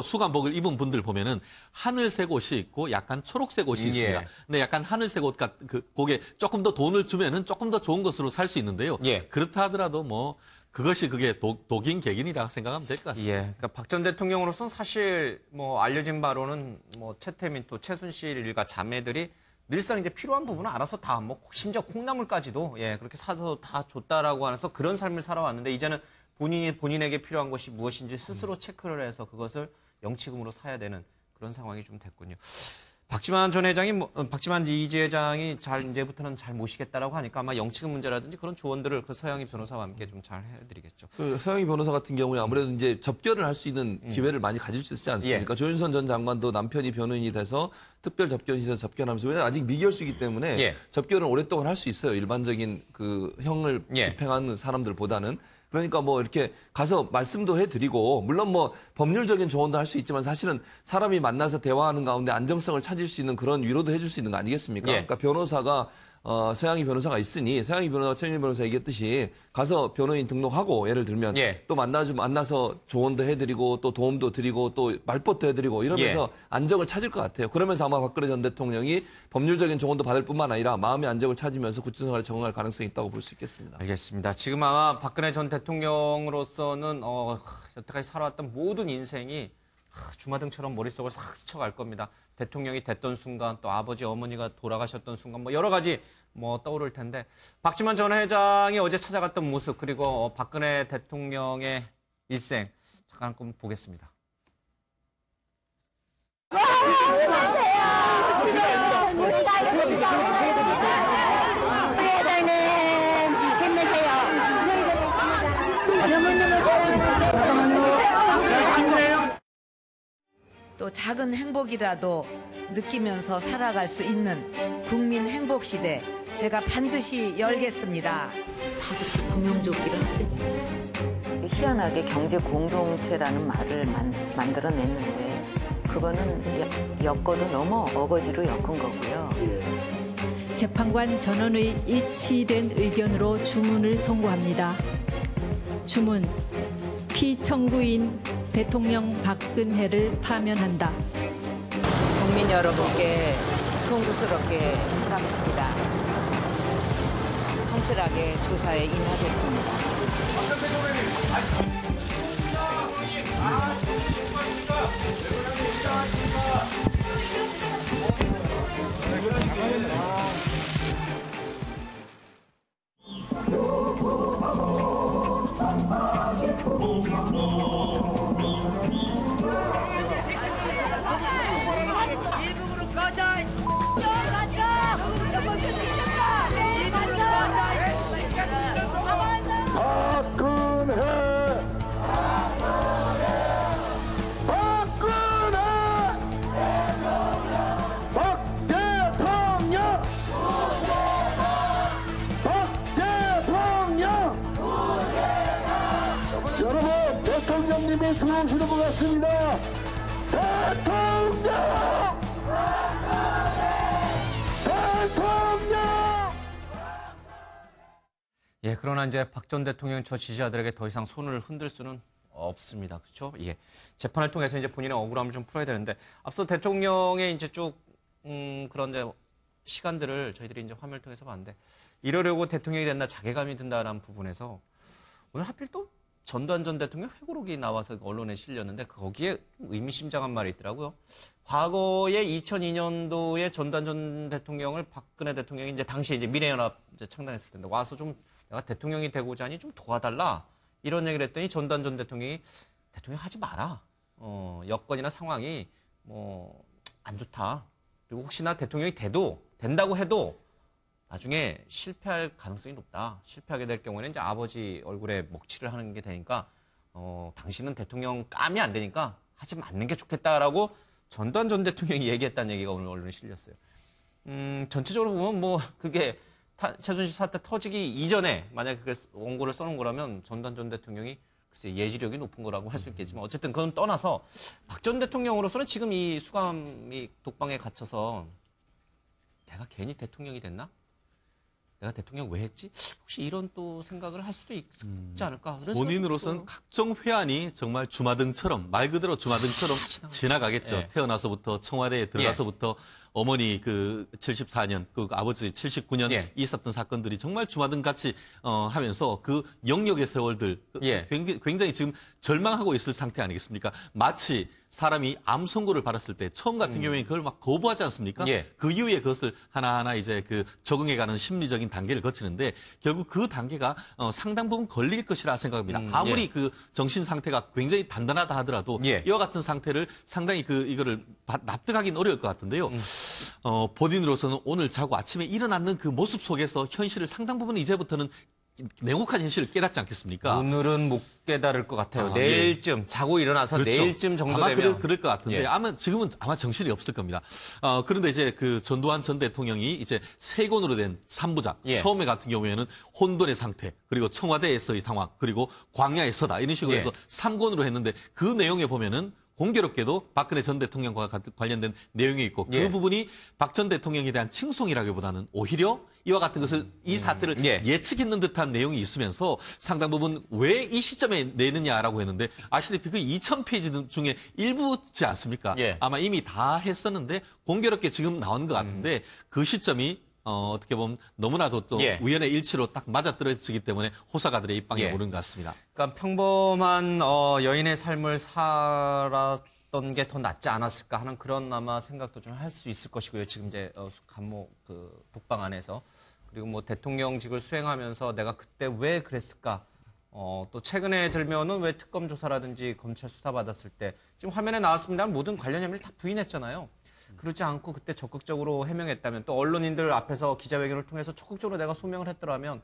수감복을 입은 분들 보면은 하늘색 옷이 있고 약간 초록색 옷이 있습니다. 근데 약간 하늘색 옷 같은 그게 조금 더 돈을 주면은 조금 더 좋은 것으로 살 수 있는데요. 그렇다 하더라도 뭐 그게 독인 객인이라 생각하면 될 것 같습니다. 그러니까 박 전 대통령으로서는 사실 뭐 알려진 바로는 뭐 최태민 또 최순실 일가 자매들이 늘상 이제 필요한 부분은 알아서 다 뭐 심지어 콩나물까지도 그렇게 사서 다 줬다라고 하면서 그런 삶을 살아왔는데 이제는 본인에게 필요한 것이 무엇인지 스스로 체크를 해서 그것을 영치금으로 사야 되는 그런 상황이 좀 됐군요. 박지만 전 회장이 박지만 이지 회장이 이제부터는 잘 모시겠다라고 하니까 아마 영치금 문제라든지 그런 조언들을 그 서영희 변호사와 함께 좀 잘 해드리겠죠. 그 서영희 변호사 같은 경우에 아무래도 이제 접견을 할 수 있는 기회를 많이 가질 수 있지 않습니까? 조윤선 전 장관도 남편이 변호인이 돼서 특별 접견실에서 접견하면서 왜냐하면 아직 미결수이기 때문에 접견을 오랫동안 할 수 있어요. 일반적인 그 형을 집행하는 사람들보다는. 그러니까 뭐 이렇게 가서 말씀도 해드리고 물론 뭐 법률적인 조언도 할 수 있지만 사실은 사람이 만나서 대화하는 가운데 안정성을 찾을 수 있는 그런 위로도 해줄 수 있는 거 아니겠습니까? 그러니까 변호사가 서양희 변호사가 있으니 서양희 변호사가 최윤희 변호사 얘기했듯이 가서 변호인 등록하고 예를 들면 또 만나서 조언도 해드리고 또 도움도 드리고 또 말벗도 해드리고 이러면서 안정을 찾을 것 같아요. 그러면서 아마 박근혜 전 대통령이 법률적인 조언도 받을 뿐만 아니라 마음의 안정을 찾으면서 구치생활에 적응할 가능성이 있다고 볼 수 있겠습니다. 알겠습니다. 지금 아마 박근혜 전 대통령으로서는 여태까지 살아왔던 모든 인생이 주마등처럼 머릿속을 싹 스쳐갈 겁니다. 대통령이 됐던 순간 또 아버지 어머니가 돌아가셨던 순간 뭐 여러 가지 뭐 떠오를 텐데 박지만 전 회장이 어제 찾아갔던 모습 그리고 박근혜 대통령의 일생 잠깐 한번 보겠습니다. 또 작은 행복이라도 느끼면서 살아갈 수 있는 국민 행복 시대 제가 반드시 열겠습니다. 다 그렇게 구명조끼를 하지? 희한하게 경제 공동체라는 말을 만들어냈는데 그거는 엮어도 너무 어거지로 엮은 거고요. 재판관 전원의 일치된 의견으로 주문을 선고합니다. 주문, 피청구인 대통령 박근혜를 파면한다. 국민 여러분께 송구스럽게 사과합니다. 성실하게 조사에 임하겠습니다. 여러분, 대통령님이 들어오시는 것 같습니다. 대통령! 대통령! 그러나 이제 박 전 대통령 저 지지자들에게 더 이상 손을 흔들 수는 없습니다. 그렇죠? 재판을 통해서 이제 본인의 억울함을 좀 풀어야 되는데 앞서 대통령의 이제 쭉 그런 이제 시간들을 저희들이 이제 화면을 통해서 봤는데 이러려고 대통령이 됐나 자괴감이 든다라는 부분에서 오늘 하필 또 전두환 전 대통령 회고록이 나와서 언론에 실렸는데 거기에 의미심장한 말이 있더라고요. 과거에 2002년도에 전두환 전 대통령을 박근혜 대통령이 이제 당시 이제 미래연합 이제 창당했을 텐데 와서 좀 내가 대통령이 되고자 하니 좀 도와달라 이런 얘기를 했더니 전두환 전 대통령이 대통령 하지 마라. 여건이나 상황이 뭐 안 좋다. 그리고 혹시나 대통령이 된다고 해도 나중에 실패할 가능성이 높다. 실패하게 될 경우에는 이제 아버지 얼굴에 먹칠을 하는 게 되니까 당신은 대통령 감이 안 되니까 하지 않는 게 좋겠다라고 전두환 전 대통령이 얘기했다는 얘기가 오늘 언론에 실렸어요. 전체적으로 보면 뭐 그게 최순실 사태 터지기 이전에 만약에 그 원고를 써놓은 거라면 전두환 전 대통령이 글쎄 예지력이 높은 거라고 할 수 있겠지만 어쨌든 그건 떠나서 박 전 대통령으로서는 지금 이 수감이 독방에 갇혀서 내가 괜히 대통령이 됐나? 내가 대통령 왜 했지? 혹시 이런 또 생각을 할 수도 있지 않을까? 본인으로서는 각종 회안이 정말 주마등처럼 말 그대로 주마등처럼 지나가겠죠. 예. 태어나서부터 청와대에 들어가서부터 어머니 그 74년, 그 아버지 79년 예. 있었던 사건들이 정말 주마등같이 하면서 그 영역의 세월들 예. 굉장히 지금 절망하고 있을 상태 아니겠습니까? 마치 사람이 암 선고를 받았을 때 처음 같은 경우에 그걸 막 거부하지 않습니까? 예. 그 이후에 그것을 하나하나 이제 그 적응해가는 심리적인 단계를 거치는데 결국 그 단계가 상당 부분 걸릴 것이라 생각합니다. 아무리 예. 그 정신 상태가 굉장히 단단하다 하더라도 예. 이와 같은 상태를 상당히 이거를 납득하기는 어려울 것 같은데요. 본인으로서는 오늘 자고 아침에 일어났는 그 모습 속에서 현실을 상당 부분 이제부터는 냉혹한 현실을 깨닫지 않겠습니까? 오늘은 못 깨달을 것 같아요. 아, 내일쯤 자고 일어나서 그렇죠. 내일쯤 정도 아마 되면 그럴 것 같은데 예. 아마 지금은 아마 정신이 없을 겁니다. 그런데 이제 그 전두환 전 대통령이 이제 세 권으로 된 3부작 예. 처음에 같은 경우에는 혼돈의 상태 그리고 청와대에서의 상황 그리고 광야에서다 이런 식으로 예. 해서 3권으로 했는데 그 내용에 보면은 공교롭게도 박근혜 전 대통령과 관련된 내용이 있고 그 예. 부분이 박 전 대통령에 대한 칭송이라기보다는 오히려 이와 같은 것을 이 사태를 예. 예측했는 듯한 내용이 있으면서 상당 부분 왜 이 시점에 내느냐라고 했는데 아시다시피 그 2000페이지 중에 일부지 않습니까? 예. 아마 이미 다 했었는데 공교롭게 지금 나온 것 같은데 그 시점이 어떻게 보면 너무나도 또 예. 우연의 일치로 딱 맞아떨어지기 때문에 호사가들의 입방에 예. 오른 것 같습니다. 그러니까 평범한 여인의 삶을 살았던 게 더 낫지 않았을까 하는 그런 아마 생각도 좀 할 수 있을 것이고요. 지금 이제 감옥 그 독방 안에서 그리고 뭐 대통령직을 수행하면서 내가 그때 왜 그랬을까? 또 최근에 들면은 왜 특검 조사라든지 검찰 수사 받았을 때 지금 화면에 나왔습니다만 모든 관련 혐의를 다 부인했잖아요. 그렇지 않고 그때 적극적으로 해명했다면 또 언론인들 앞에서 기자회견을 통해서 적극적으로 내가 소명을 했더라면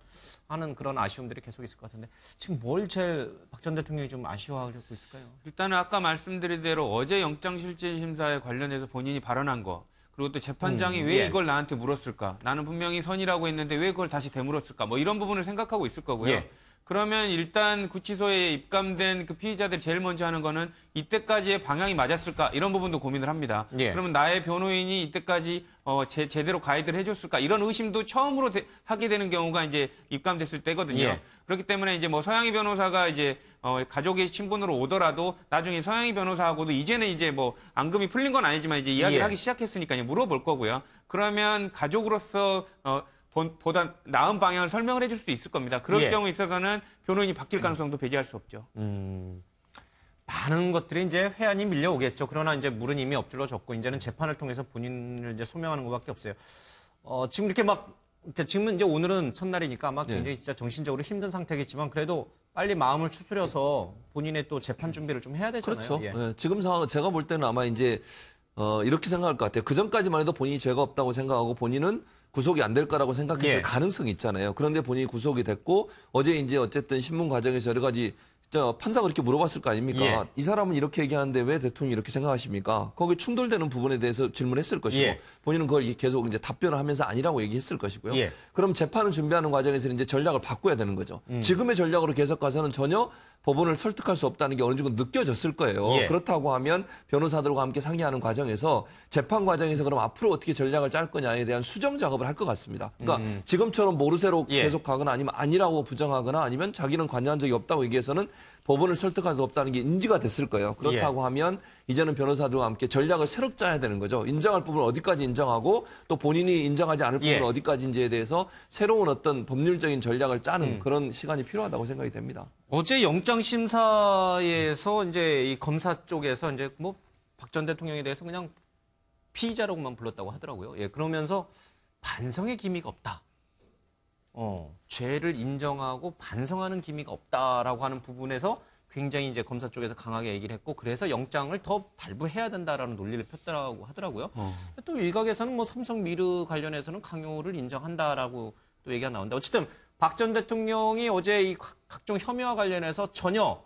하는 그런 아쉬움들이 계속 있을 것 같은데 지금 뭘 제일 박 전 대통령이 좀 아쉬워하고 있을까요? 일단은 아까 말씀드린 대로 어제 영장실질심사에 관련해서 본인이 발언한 거 그리고 또 재판장이 왜 예. 이걸 나한테 물었을까? 나는 분명히 선이라고 했는데 왜 그걸 다시 되물었을까? 뭐 이런 부분을 생각하고 있을 거고요. 예. 그러면 일단 구치소에 입감된 그 피의자들이 제일 먼저 하는 거는 이때까지의 방향이 맞았을까? 이런 부분도 고민을 합니다. 예. 그러면 나의 변호인이 이때까지 제대로 가이드를 해줬을까? 이런 의심도 처음으로 하게 되는 경우가 이제 입감됐을 때거든요. 예. 그렇기 때문에 이제 뭐 서양희 변호사가 이제 가족의 친분으로 오더라도 나중에 서양희 변호사하고도 이제는 이제 뭐 앙금이 풀린 건 아니지만 이제 이야기를 예. 하기 시작했으니까 물어볼 거고요. 그러면 가족으로서 보다 나은 방향을 설명을 해줄 수도 있을 겁니다. 그럴 예. 경우에 있어서는 변호인이 바뀔 가능성도 배제할 수 없죠. 많은 것들이 이제 회안이 밀려오겠죠. 그러나 이제 물은 이미 엎질러졌고 이제는 재판을 통해서 본인을 이제 소명하는 것밖에 없어요. 지금 이렇게 지금은 이제 오늘은 첫날이니까 아마 굉장히 진짜 정신적으로 힘든 상태겠지만 그래도 빨리 마음을 추스려서 본인의 또 재판 준비를 좀 해야 되잖아요. 그렇죠. 예. 예, 지금 상황 제가 볼 때는 아마 이제 이렇게 생각할 것 같아요. 그 전까지만 해도 본인이 죄가 없다고 생각하고 본인은 구속이 안 될 거라고 생각했을 예. 가능성이 있잖아요. 그런데 본인이 구속이 됐고 어제 이제 어쨌든 신문 과정에서 여러 가지 판사가 그렇게 물어봤을 거 아닙니까? 예. 이 사람은 이렇게 얘기하는데 왜 대통령이 이렇게 생각하십니까? 거기 충돌되는 부분에 대해서 질문했을 것이고 예. 본인은 그걸 계속 이제 답변을 하면서 아니라고 얘기했을 것이고요. 예. 그럼 재판을 준비하는 과정에서 이제 전략을 바꿔야 되는 거죠. 지금의 전략으로 계속 가서는 전혀 법원을 설득할 수 없다는 게 어느 정도 느껴졌을 거예요. 예. 그렇다고 하면 변호사들과 함께 상의하는 과정에서 재판 과정에서 그럼 앞으로 어떻게 전략을 짤 거냐에 대한 수정 작업을 할 것 같습니다. 그러니까 지금처럼 모르쇠로 예. 계속 가거나 아니면 아니라고 부정하거나 아니면 자기는 관여한 적이 없다고 얘기해서는 법원을 설득할 수 없다는 게 인지가 됐을 거예요. 그렇다고 하면 이제는 변호사들과 함께 전략을 새로 짜야 되는 거죠. 인정할 부분을 어디까지 인정하고 또 본인이 인정하지 않을 부분은 어디까지인지에 대해서 새로운 어떤 법률적인 전략을 짜는 그런 시간이 필요하다고 생각이 됩니다. 어제 영장심사에서 이제 이 검사 쪽에서 이제 뭐 박 전 대통령에 대해서 그냥 피의자라고만 불렀다고 하더라고요. 예, 그러면서 반성의 기미가 없다. 죄를 인정하고 반성하는 기미가 없다라고 하는 부분에서 굉장히 이제 검사 쪽에서 강하게 얘기를 했고, 그래서 영장을 더 발부해야 된다라는 논리를 폈다고 하더라고요. 또 일각에서는 뭐 삼성 미르 관련해서는 강요를 인정한다라고 또 얘기가 나온다. 어쨌든 박 전 대통령이 어제 이 각종 혐의와 관련해서 전혀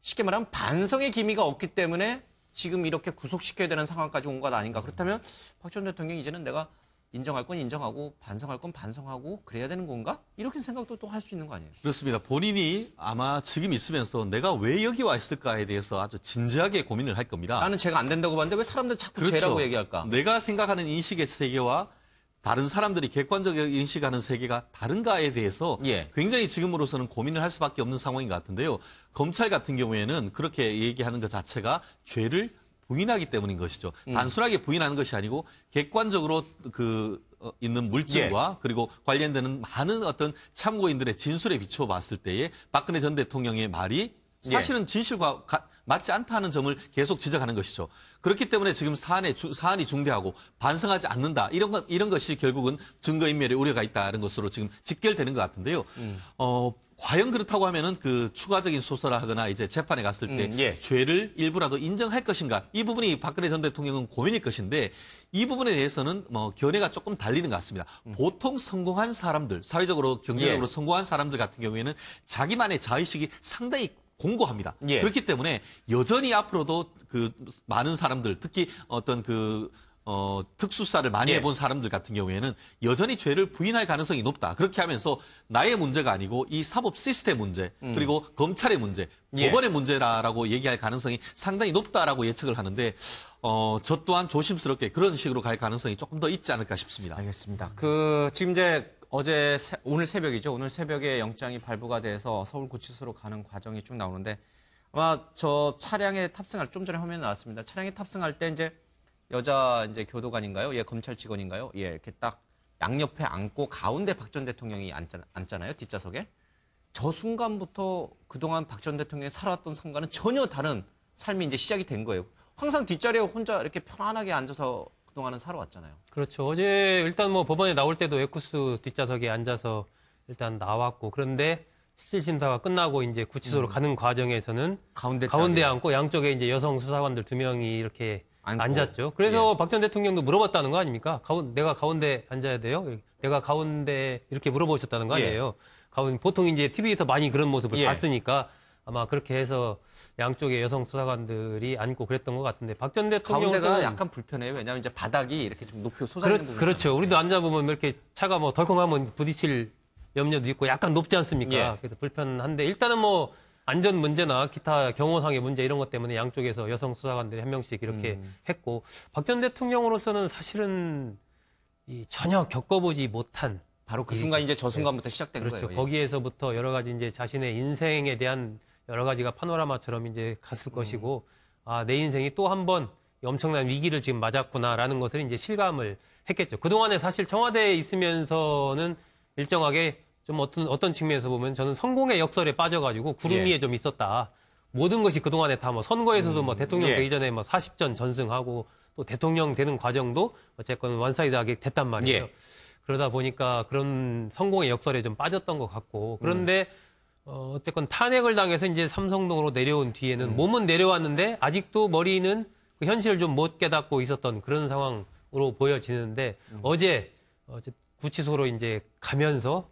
쉽게 말하면 반성의 기미가 없기 때문에 지금 이렇게 구속시켜야 되는 상황까지 온 것 아닌가. 그렇다면 박 전 대통령 이제는 내가 인정할 건 인정하고 반성할 건 반성하고 그래야 되는 건가? 이렇게 생각도 또 할 수 있는 거 아니에요? 그렇습니다. 본인이 아마 지금 있으면서 내가 왜 여기 와 있을까에 대해서 아주 진지하게 고민을 할 겁니다. 나는 죄가 안 된다고 봤는데 왜 사람들 자꾸 죄라고 얘기할까? 내가 생각하는 인식의 세계와 다른 사람들이 객관적으로 인식하는 세계가 다른가에 대해서 굉장히 지금으로서는 고민을 할 수밖에 없는 상황인 것 같은데요. 검찰 같은 경우에는 그렇게 얘기하는 것 자체가 죄를 부인하기 때문인 것이죠. 단순하게 부인하는 것이 아니고 객관적으로 있는 물증과 그리고 관련되는 많은 어떤 참고인들의 진술에 비추어 봤을 때에 박근혜 전 대통령의 말이 사실은 진실과 맞지 않다는 점을 계속 지적하는 것이죠. 그렇기 때문에 지금 사안이 중대하고 반성하지 않는다. 이런 것이 결국은 증거인멸의 우려가 있다는 것으로 지금 직결되는 것 같은데요. 과연 그렇다고 하면은 그 추가적인 소설을 하거나 이제 재판에 갔을 때 죄를 일부라도 인정할 것인가? 이 부분이 박근혜 전 대통령은 고민일 것인데 이 부분에 대해서는 뭐 견해가 조금 달리는 것 같습니다. 보통 성공한 사람들, 사회적으로 경제적으로 성공한 사람들 같은 경우에는 자기만의 자의식이 상당히 공고합니다. 그렇기 때문에 여전히 앞으로도 그 많은 사람들, 특히 어떤 특수사를 많이 해본 사람들 같은 경우에는 여전히 죄를 부인할 가능성이 높다. 그렇게 하면서 나의 문제가 아니고 이 사법 시스템 문제, 그리고 검찰의 문제, 법원의 문제라고 얘기할 가능성이 상당히 높다라고 예측을 하는데 저 또한 조심스럽게 그런 식으로 갈 가능성이 조금 더 있지 않을까 싶습니다. 알겠습니다. 지금 이제 오늘 새벽이죠. 오늘 새벽에 영장이 발부가 돼서 서울구치소로 가는 과정이 쭉 나오는데 아마 저 차량에 탑승할 좀 전에 화면에 나왔습니다. 차량에 탑승할 때 이제 여자 이제 교도관인가요? 검찰 직원인가요? 이렇게 딱 양옆에 앉고 가운데 박 전 대통령이 앉잖아요. 뒷좌석에. 저 순간부터 그동안 박 전 대통령이 살아왔던 삶과는 전혀 다른 삶이 이제 시작이 된 거예요. 항상 뒷자리에 혼자 이렇게 편안하게 앉아서 그동안은 살아왔잖아요. 그렇죠. 어제 일단 뭐 법원에 나올 때도 에쿠스 뒷좌석에 앉아서 일단 나왔고, 그런데 실질심사가 끝나고 이제 구치소로 가는 과정에서는 가운데 앉고 양쪽에 이제 여성 수사관들 2명이 이렇게 앉았죠. 그래서 박 전 대통령도 물어봤다는 거 아닙니까? 내가 가운데 앉아야 돼요? 내가 가운데 이렇게 물어보셨다는 거 아니에요? 보통 이제 TV에서 많이 그런 모습을 봤으니까 아마 그렇게 해서 양쪽에 여성 수사관들이 앉고 그랬던 것 같은데 박 전 대통령은 가운데가 약간 불편해요. 왜냐하면 이제 바닥이 이렇게 좀 높이 솟아있는 부분. 그렇죠. 우리도 앉아보면 이렇게 차가 뭐 덜컹하면 부딪힐 염려도 있고 약간 높지 않습니까? 그래서 불편한데 일단은 뭐 안전 문제나 기타 경호상의 문제 이런 것 때문에 양쪽에서 여성 수사관들이 한 명씩 이렇게 했고, 박 전 대통령으로서는 사실은 전혀 겪어보지 못한 바로 그 순간 이제 저 순간부터 시작된 거예요. 거기에서부터 여러 가지 이제 자신의 인생에 대한 여러 가지가 파노라마처럼 이제 갔을 것이고, 내 인생이 또 한 번 엄청난 위기를 지금 맞았구나라는 것을 이제 실감을 했겠죠. 그동안에 사실 청와대에 있으면서는 일정하게 좀 어떤 측면에서 보면 저는 성공의 역설에 빠져가지고 구름 위에 좀 있었다. 모든 것이 그동안에 다 뭐 선거에서도 뭐 대통령 되기 전에 뭐 40전 전승하고 또 대통령 되는 과정도 어쨌건 원사이드하게 됐단 말이에요. 그러다 보니까 그런 성공의 역설에 좀 빠졌던 것 같고, 그런데 어쨌건 탄핵을 당해서 이제 삼성동으로 내려온 뒤에는 몸은 내려왔는데 아직도 머리는 그 현실을 좀 못 깨닫고 있었던 그런 상황으로 보여지는데 어제 구치소로 이제 가면서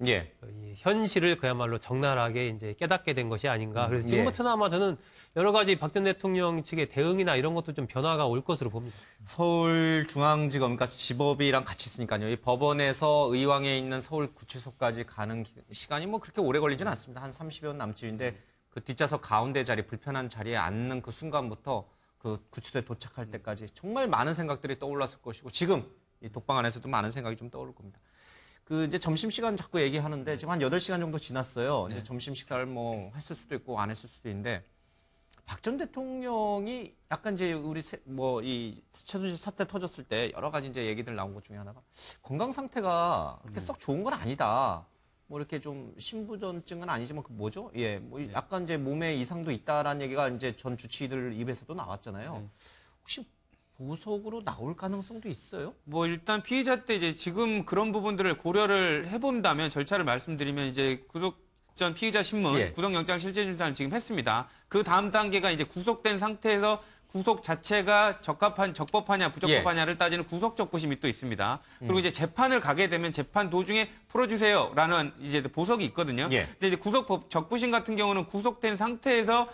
현실을 그야말로 적나라하게 이제 깨닫게 된 것이 아닌가. 그래서 지금부터는 아마 저는 여러 가지 박 전 대통령 측의 대응이나 이런 것도 좀 변화가 올 것으로 봅니다. 서울중앙지검, 그러니까 지법이랑 같이 있으니까요. 이 법원에서 의왕에 있는 서울구치소까지 가는 시간이 뭐 그렇게 오래 걸리지는 않습니다. 한 30여 분 남짓인데 그 뒷좌석 가운데 자리, 불편한 자리에 앉는 그 순간부터 그 구치소에 도착할 때까지 정말 많은 생각들이 떠올랐을 것이고 지금 이 독방 안에서도 많은 생각이 좀 떠오를 겁니다. 그 이제 점심시간 자꾸 얘기하는데 지금 한 8시간 정도 지났어요. 이제 점심 식사를 뭐 했을 수도 있고 안 했을 수도 있는데 박 전 대통령이 약간 이제 우리 이 최순실 사태 터졌을 때 여러 가지 이제 얘기들 나온 것 중에 하나가 건강 상태가 그렇게 썩 좋은 건 아니다. 뭐 이렇게 좀 신부전증은 아니지만 그 뭐죠? 예, 뭐 약간 이제 몸에 이상도 있다라는 얘기가 이제 전 주치의들 입에서도 나왔잖아요. 혹시 보석으로 나올 가능성도 있어요? 뭐 일단 피의자 때 이제 지금 그런 부분들을 고려를 해본다면 절차를 말씀드리면 이제 구속 전 피의자 신문, 구속영장 실질심사를 지금 했습니다. 그 다음 단계가 이제 구속된 상태에서 구속 자체가 적법하냐 부적법하냐를 따지는 구속적부심이 또 있습니다. 그리고 이제 재판을 가게 되면 재판 도중에 풀어주세요라는 이제 보석이 있거든요. 근데 이제 구속 적부심 같은 경우는 구속된 상태에서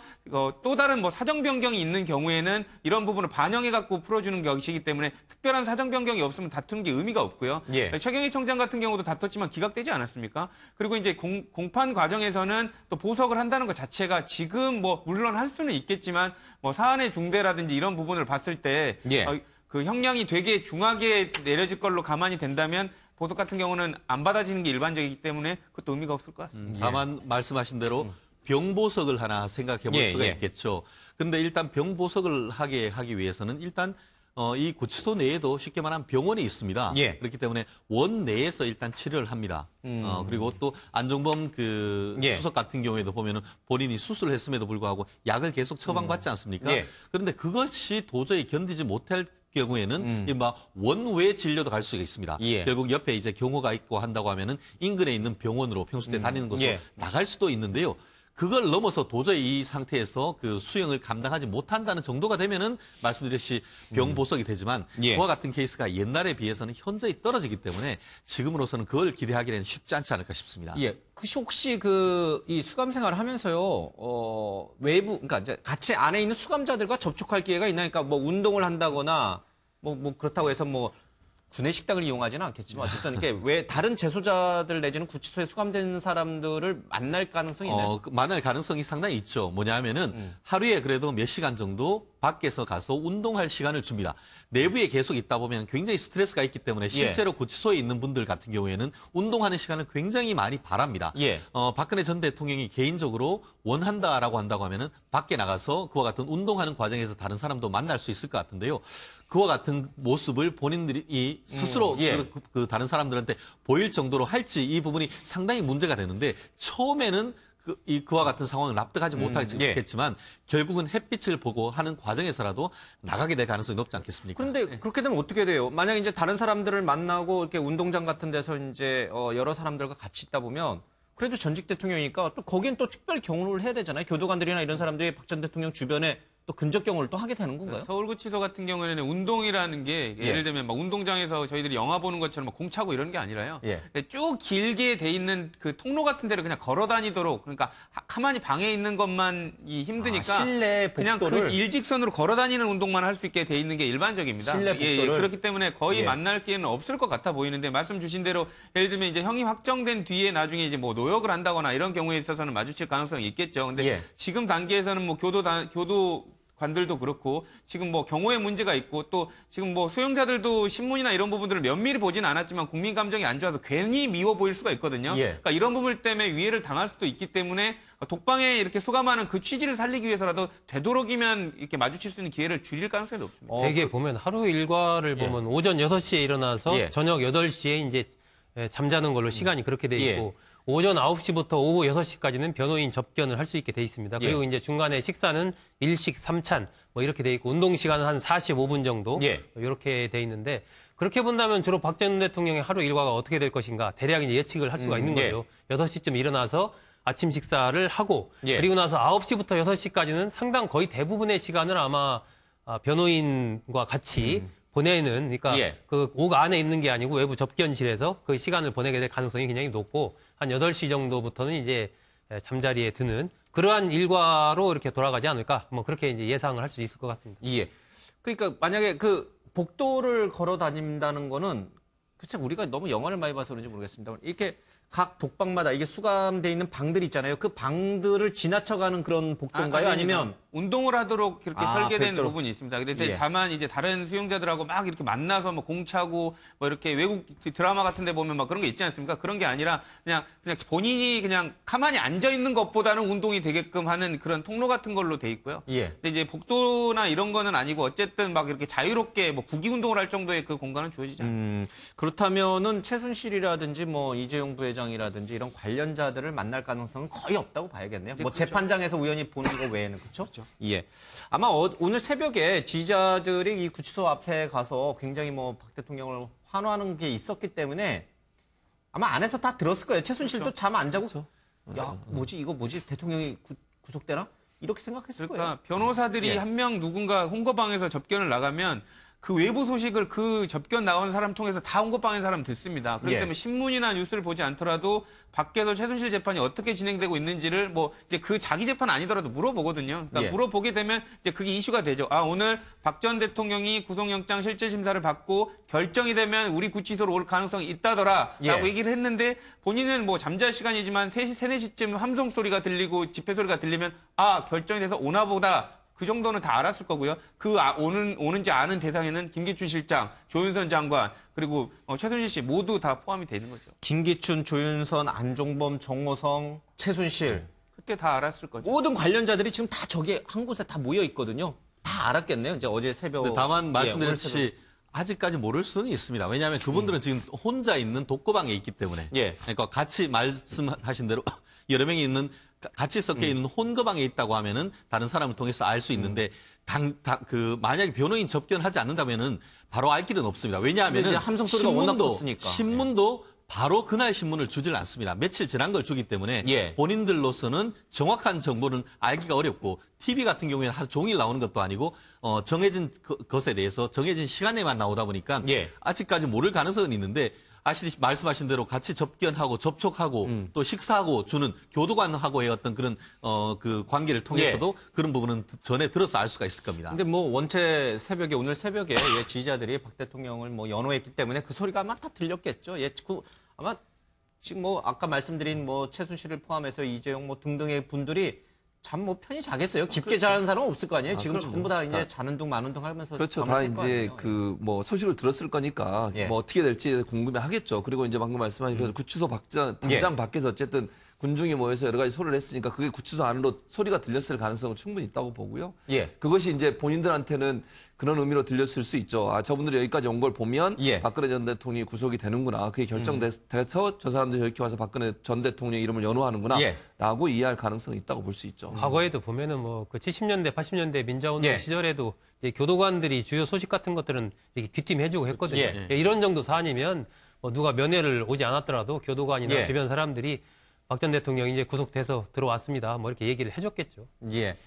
또 다른 뭐 사정 변경이 있는 경우에는 이런 부분을 반영해 갖고 풀어주는 것이기 때문에 특별한 사정 변경이 없으면 다투는 게 의미가 없고요. 최경희 청장 같은 경우도 다퉜지만 기각되지 않았습니까? 그리고 이제 공판 과정에서는 또 보석을 한다는 것 자체가 지금 뭐 물론 할 수는 있겠지만 뭐 사안의 중대라든지 이런 부분을 봤을 때 그 형량이 되게 중하게 내려질 걸로 가만히 된다면 보석 같은 경우는 안 받아지는 게 일반적이기 때문에 그것도 의미가 없을 것 같습니다. 다만 말씀하신 대로 병보석을 하나 생각해 볼 수가 있겠죠. 그런데 일단 병보석을 하기 위해서는 일단 이 구치소 내에도 쉽게 말하면 병원이 있습니다. 그렇기 때문에 원 내에서 일단 치료를 합니다. 그리고 또 안종범 수석 같은 경우에도 보면은 본인이 수술을 했음에도 불구하고 약을 계속 처방받지 않습니까? 그런데 그것이 도저히 견디지 못할 경우에는 이른바 원외 진료도 갈 수가 있습니다. 결국 옆에 이제 경호가 있고 한다고 하면은 인근에 있는 병원으로 평소 때 다니는 곳으로 나갈 수도 있는데요. 그걸 넘어서 도저히 이 상태에서 그 수영을 감당하지 못한다는 정도가 되면은 말씀드렸듯이 병보석이 되지만 그와 같은 케이스가 옛날에 비해서는 현저히 떨어지기 때문에 지금으로서는 그걸 기대하기는 쉽지 않지 않을까 싶습니다. 혹시 이 수감 생활을 하면서요, 외부, 그러니까 이제 같이 안에 있는 수감자들과 접촉할 기회가 있나? 그러니까 뭐 운동을 한다거나 뭐 그렇다고 해서 뭐 구내식당을 이용하지는 않겠지만 어쨌든 이렇게 왜 다른 재소자들 내지는 구치소에 수감된 사람들을 만날 가능성이 있나요? 만날 가능성이 상당히 있죠. 뭐냐 하면은 하루에 그래도 몇 시간 정도 밖에서 가서 운동할 시간을 줍니다. 내부에 계속 있다 보면 굉장히 스트레스가 있기 때문에 실제로 구치소에 있는 분들 같은 경우에는 운동하는 시간을 굉장히 많이 바랍니다. 박근혜 전 대통령이 개인적으로 원한다라고 한다고 하면은 밖에 나가서 그와 같은 운동하는 과정에서 다른 사람도 만날 수 있을 것 같은데요. 그와 같은 모습을 본인들이 스스로 그 다른 사람들한테 보일 정도로 할지 이 부분이 상당히 문제가 되는데 처음에는 그와 같은 상황을 납득하지 못하겠지만 결국은 햇빛을 보고 하는 과정에서라도 나가게 될 가능성이 높지 않겠습니까? 그런데 그렇게 되면 어떻게 돼요? 만약에 이제 다른 사람들을 만나고 이렇게 운동장 같은 데서 이제 여러 사람들과 같이 있다 보면 그래도 전직 대통령이니까 또 거긴 또 특별 경호를 해야 되잖아요. 교도관들이나 이런 사람들이 박 전 대통령 주변에 또 근접 경호를 또 하게 되는 건가요? 서울구치소 같은 경우에는 운동이라는 게 예를 들면 막 운동장에서 저희들이 영화 보는 것처럼 막 공차고 이런 게 아니라요. 쭉 길게 돼 있는 그 통로 같은 데를 그냥 걸어 다니도록 그러니까 가만히 방에 있는 것만 힘드니까 실내 그냥 그 일직선으로 걸어 다니는 운동만 할 수 있게 돼 있는 게 일반적입니다. 실내 복도를 그렇기 때문에 거의 만날 기회는 없을 것 같아 보이는데 말씀 주신 대로 예를 들면 이제 형이 확정된 뒤에 나중에 이제 뭐 노역을 한다거나 이런 경우에 있어서는 마주칠 가능성이 있겠죠. 근데 지금 단계에서는 뭐 교도관들도 그렇고 지금 뭐 경호에 문제가 있고 또 지금 뭐 수용자들도 신문이나 이런 부분들을 면밀히 보진 않았지만 국민 감정이 안 좋아서 괜히 미워 보일 수가 있거든요. 그러니까 이런 부분 때문에 위해를 당할 수도 있기 때문에 독방에 이렇게 수감하는 그 취지를 살리기 위해서라도 되도록이면 이렇게 마주칠 수 있는 기회를 줄일 가능성이 높습니다. 대개 보면 하루 일과를 보면 오전 6시에 일어나서 저녁 8시에 이제 잠자는 걸로 시간이 그렇게 돼 있고 오전 9시부터 오후 6시까지는 변호인 접견을 할 수 있게 돼 있습니다. 그리고 이제 중간에 식사는 일식 3찬 뭐 이렇게 돼 있고 운동 시간은 한 45분 정도 이렇게 돼 있는데 그렇게 본다면 주로 박 전 대통령의 하루 일과가 어떻게 될 것인가 대략 이제 예측을 할 수가 있는 거죠. 6시쯤 일어나서 아침 식사를 하고 그리고 나서 9시부터 6시까지는 상당 거의 대부분의 시간을 아마 변호인과 같이 보내는 그러니까 그 옥 안에 있는 게 아니고 외부 접견실에서 그 시간을 보내게 될 가능성이 굉장히 높고 한 8시 정도부터는 이제 잠자리에 드는 그러한 일과로 이렇게 돌아가지 않을까 뭐 그렇게 이제 예상을 할 수 있을 것 같습니다. 그러니까 만약에 그 복도를 걸어 다닌다는 거는 그쵸 우리가 너무 영화를 많이 봐서 그런지 모르겠습니다. 이렇게 각 독방마다 이게 수감돼 있는 방들 있잖아요. 그 방들을 지나쳐가는 그런 복도인가요? 아니면 운동을 하도록 그렇게 설계된 별도로. 부분이 있습니다. 근데 예. 다만 이제 다른 수용자들하고 막 이렇게 만나서 뭐 공차고 뭐 이렇게 외국 드라마 같은 데 보면 막 그런 게 있지 않습니까? 그런 게 아니라 그냥 본인이 그냥 가만히 앉아 있는 것보다는 운동이 되게끔 하는 그런 통로 같은 걸로 돼 있고요. 예. 근데 이제 복도나 이런 거는 아니고 어쨌든 막 이렇게 자유롭게 뭐 구기 운동을 할 정도의 그 공간은 주어지지 않습니다. 그렇다면은 최순실이라든지 뭐 이재용 부회장이라든지 이런 관련자들을 만날 가능성은 거의 없다고 봐야겠네요. 뭐 그렇죠. 재판장에서 우연히 보는 거 외에는 그렇죠? 예. 아마 오늘 새벽에 지지자들이 이 구치소 앞에 가서 굉장히 뭐 박 대통령을 환호하는 게 있었기 때문에 아마 안에서 다 들었을 거예요. 최순실도 그렇죠. 잠 안 자고 야 뭐지 이거 뭐지 대통령이 구속되나? 이렇게 생각했을 그러니까 거예요. 변호사들이 예. 한 명 누군가 홍거방에서 접견을 나가면 그 외부 소식을 그 접견 나온 사람 통해서 다 홍거방에 사람 듣습니다. 그렇기 예. 때문에 신문이나 뉴스를 보지 않더라도 밖에서 최순실 재판이 어떻게 진행되고 있는지를 뭐 이제 그 자기 재판 아니더라도 물어보거든요. 그러니까 예. 물어보게 되면 이제 그게 이슈가 되죠. 아 오늘 박 전 대통령이 구속영장 실질 심사를 받고 결정이 되면 우리 구치소로 올 가능성이 있다더라라고 예. 얘기를 했는데 본인은 뭐 잠잘 시간이지만 3시, 4시쯤 함성 소리가 들리고 집회 소리가 들리면 아 결정이 돼서 오나 보다. 그 정도는 다 알았을 거고요. 오는지 아는 대상에는 김기춘 실장, 조윤선 장관, 그리고 최순실 씨 모두 다 포함이 되는 거죠. 김기춘, 조윤선, 안종범, 정호성, 최순실. 그때 다 알았을 거죠. 모든 관련자들이 지금 다 저기 한 곳에 다 모여 있거든요. 다 알았겠네요. 이제 어제 새벽. 근데 다만 오늘 말씀드렸듯이 아직까지 모를 수는 있습니다. 왜냐하면 그분들은 지금 혼자 있는 독거방에 있기 때문에. 예. 그러니까 같이 말씀하신 대로 여러 명이 있는 같이 섞여 있는 혼거방에 있다고 하면은 다른 사람을 통해서 알 수 있는데 만약에 변호인 접견하지 않는다면은 바로 알 길은 없습니다. 왜냐하면은 이제 함성 소리가 워낙 컸으니까. 신문도 바로 그날 신문을 주질 않습니다. 며칠 지난 걸 주기 때문에 예. 본인들로서는 정확한 정보는 알기가 어렵고 TV 같은 경우에는 하루 종일 나오는 것도 아니고 정해진 것에 대해서 정해진 시간에만 나오다 보니까 예. 아직까지 모를 가능성은 있는데 아시듯이 말씀하신 대로 같이 접견하고 접촉하고 또 식사하고 주는 교도관하고의 어떤 그런 그 관계를 통해서도 그런 부분은 전에 들어서 알 수가 있을 겁니다. 근데 뭐 원체 새벽에 오늘 새벽에 예, 지지자들이 박 대통령을 뭐 연호했기 때문에 그 소리가 아마 다 들렸겠죠. 예, 아마 지금 뭐 아까 말씀드린 뭐 최순실을 포함해서 이재용 뭐 등등의 분들이 잠 뭐 편히 자겠어요. 깊게 자는 사람은 없을 거 아니에요. 지금 그럼요. 전부 다 이제 자는 둥 마는 둥 하면서 그렇죠. 잠을 다 셀거 이제 아니에요. 그 뭐 소식을 들었을 거니까 예. 뭐 어떻게 될지 궁금해 하겠죠. 그리고 이제 방금 말씀하신 그 구치소 당장 예. 밖에서 어쨌든 군중이 모여서 여러 가지 소리를 했으니까 그게 구치소 안으로 소리가 들렸을 가능성은 충분히 있다고 보고요. 예. 그것이 이제 본인들한테는 그런 의미로 들렸을 수 있죠. 아, 저분들이 여기까지 온 걸 보면 예. 박근혜 전 대통령이 구속이 되는구나. 그게 결정돼서 저 사람들이 이렇게 와서 박근혜 전 대통령 이름을 연호하는구나. 예. 라고 이해할 가능성이 있다고 볼 수 있죠. 과거에도 보면은 뭐 그 70년대, 80년대 민자운동 예. 시절에도 이제 교도관들이 주요 소식 같은 것들은 이렇게 귀띔해주고 했거든요. 예. 예, 이런 정도 사안이면 뭐 누가 면회를 오지 않았더라도 교도관이나 예. 주변 사람들이 박 전 대통령이 이제 구속돼서 들어왔습니다. 뭐 이렇게 얘기를 해줬겠죠. 예.